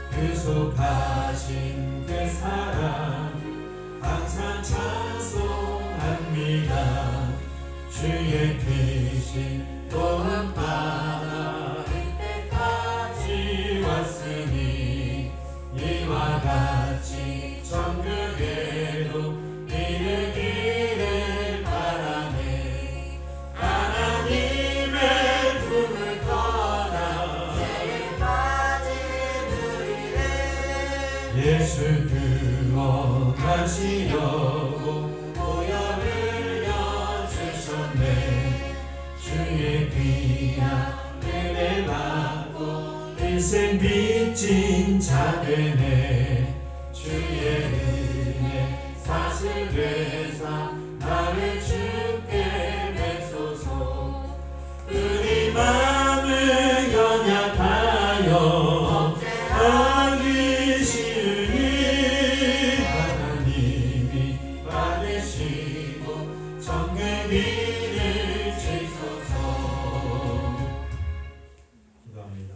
구속하신 그 사랑 항상 찬송합니다. 주의 크신 도움 따라 이때까지 왔으니 이와 같이 천국에도 이르기를 바라네. 하나님의 품을 떠나 죄에 빠진 우리를 예수 구원하시려고 보혈을 여주셨네. 일생 빚진 자 되네 주의 은혜 다스려사 나를 주께 뵈소서 우리 마음을 연약하여 하기 쉬우니 하나님이 받으시고 정금이를 주소서. 기도합니다.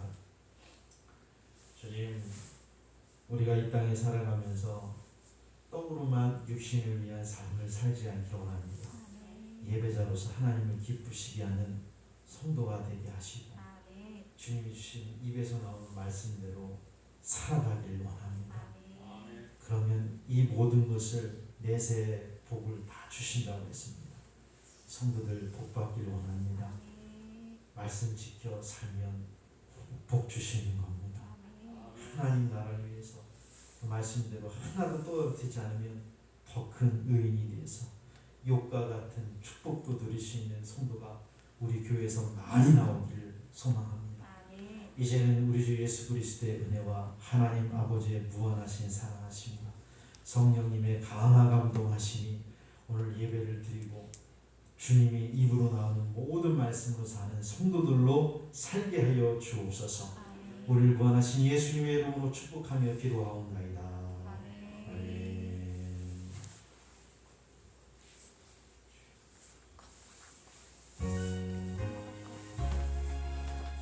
주님, 우리가 이 땅에 살아가면서 떡으로만 육신을 위한 삶을 살지 않기를 원합니다. 예배자로서 하나님을 기쁘시게 하는 성도가 되게 하시고 주님이 주신 입에서 나오는 말씀대로 살아가길 원합니다. 그러면 이 모든 것을 내세 복을 다 주신다고 했습니다. 성도들 복 받길 원합니다. 말씀 지켜 살면 복 주시는 겁니다. 하나님 나라를 위해서 그 말씀대로 하나도 떨어지지 않으면 더 큰 의인이 되어서 욕과 같은 축복도 누릴 수 있는 성도가 우리 교회에서 많이 나오기를 소망합니다. 이제는 우리 주 예수 그리스도의 은혜와 하나님 아버지의 무한하신 사랑하심과 성령님의 강화 감동하심이 오늘 예배를 드리고 주님이 입으로 나오는 모든 말씀으로 사는 성도들로 살게 하여 주옵소서. 우리를 구원하신 예수님의 이름으로 축복하며 기도하옵나이다. 아멘.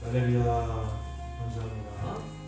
할렐루야. 감사합니다.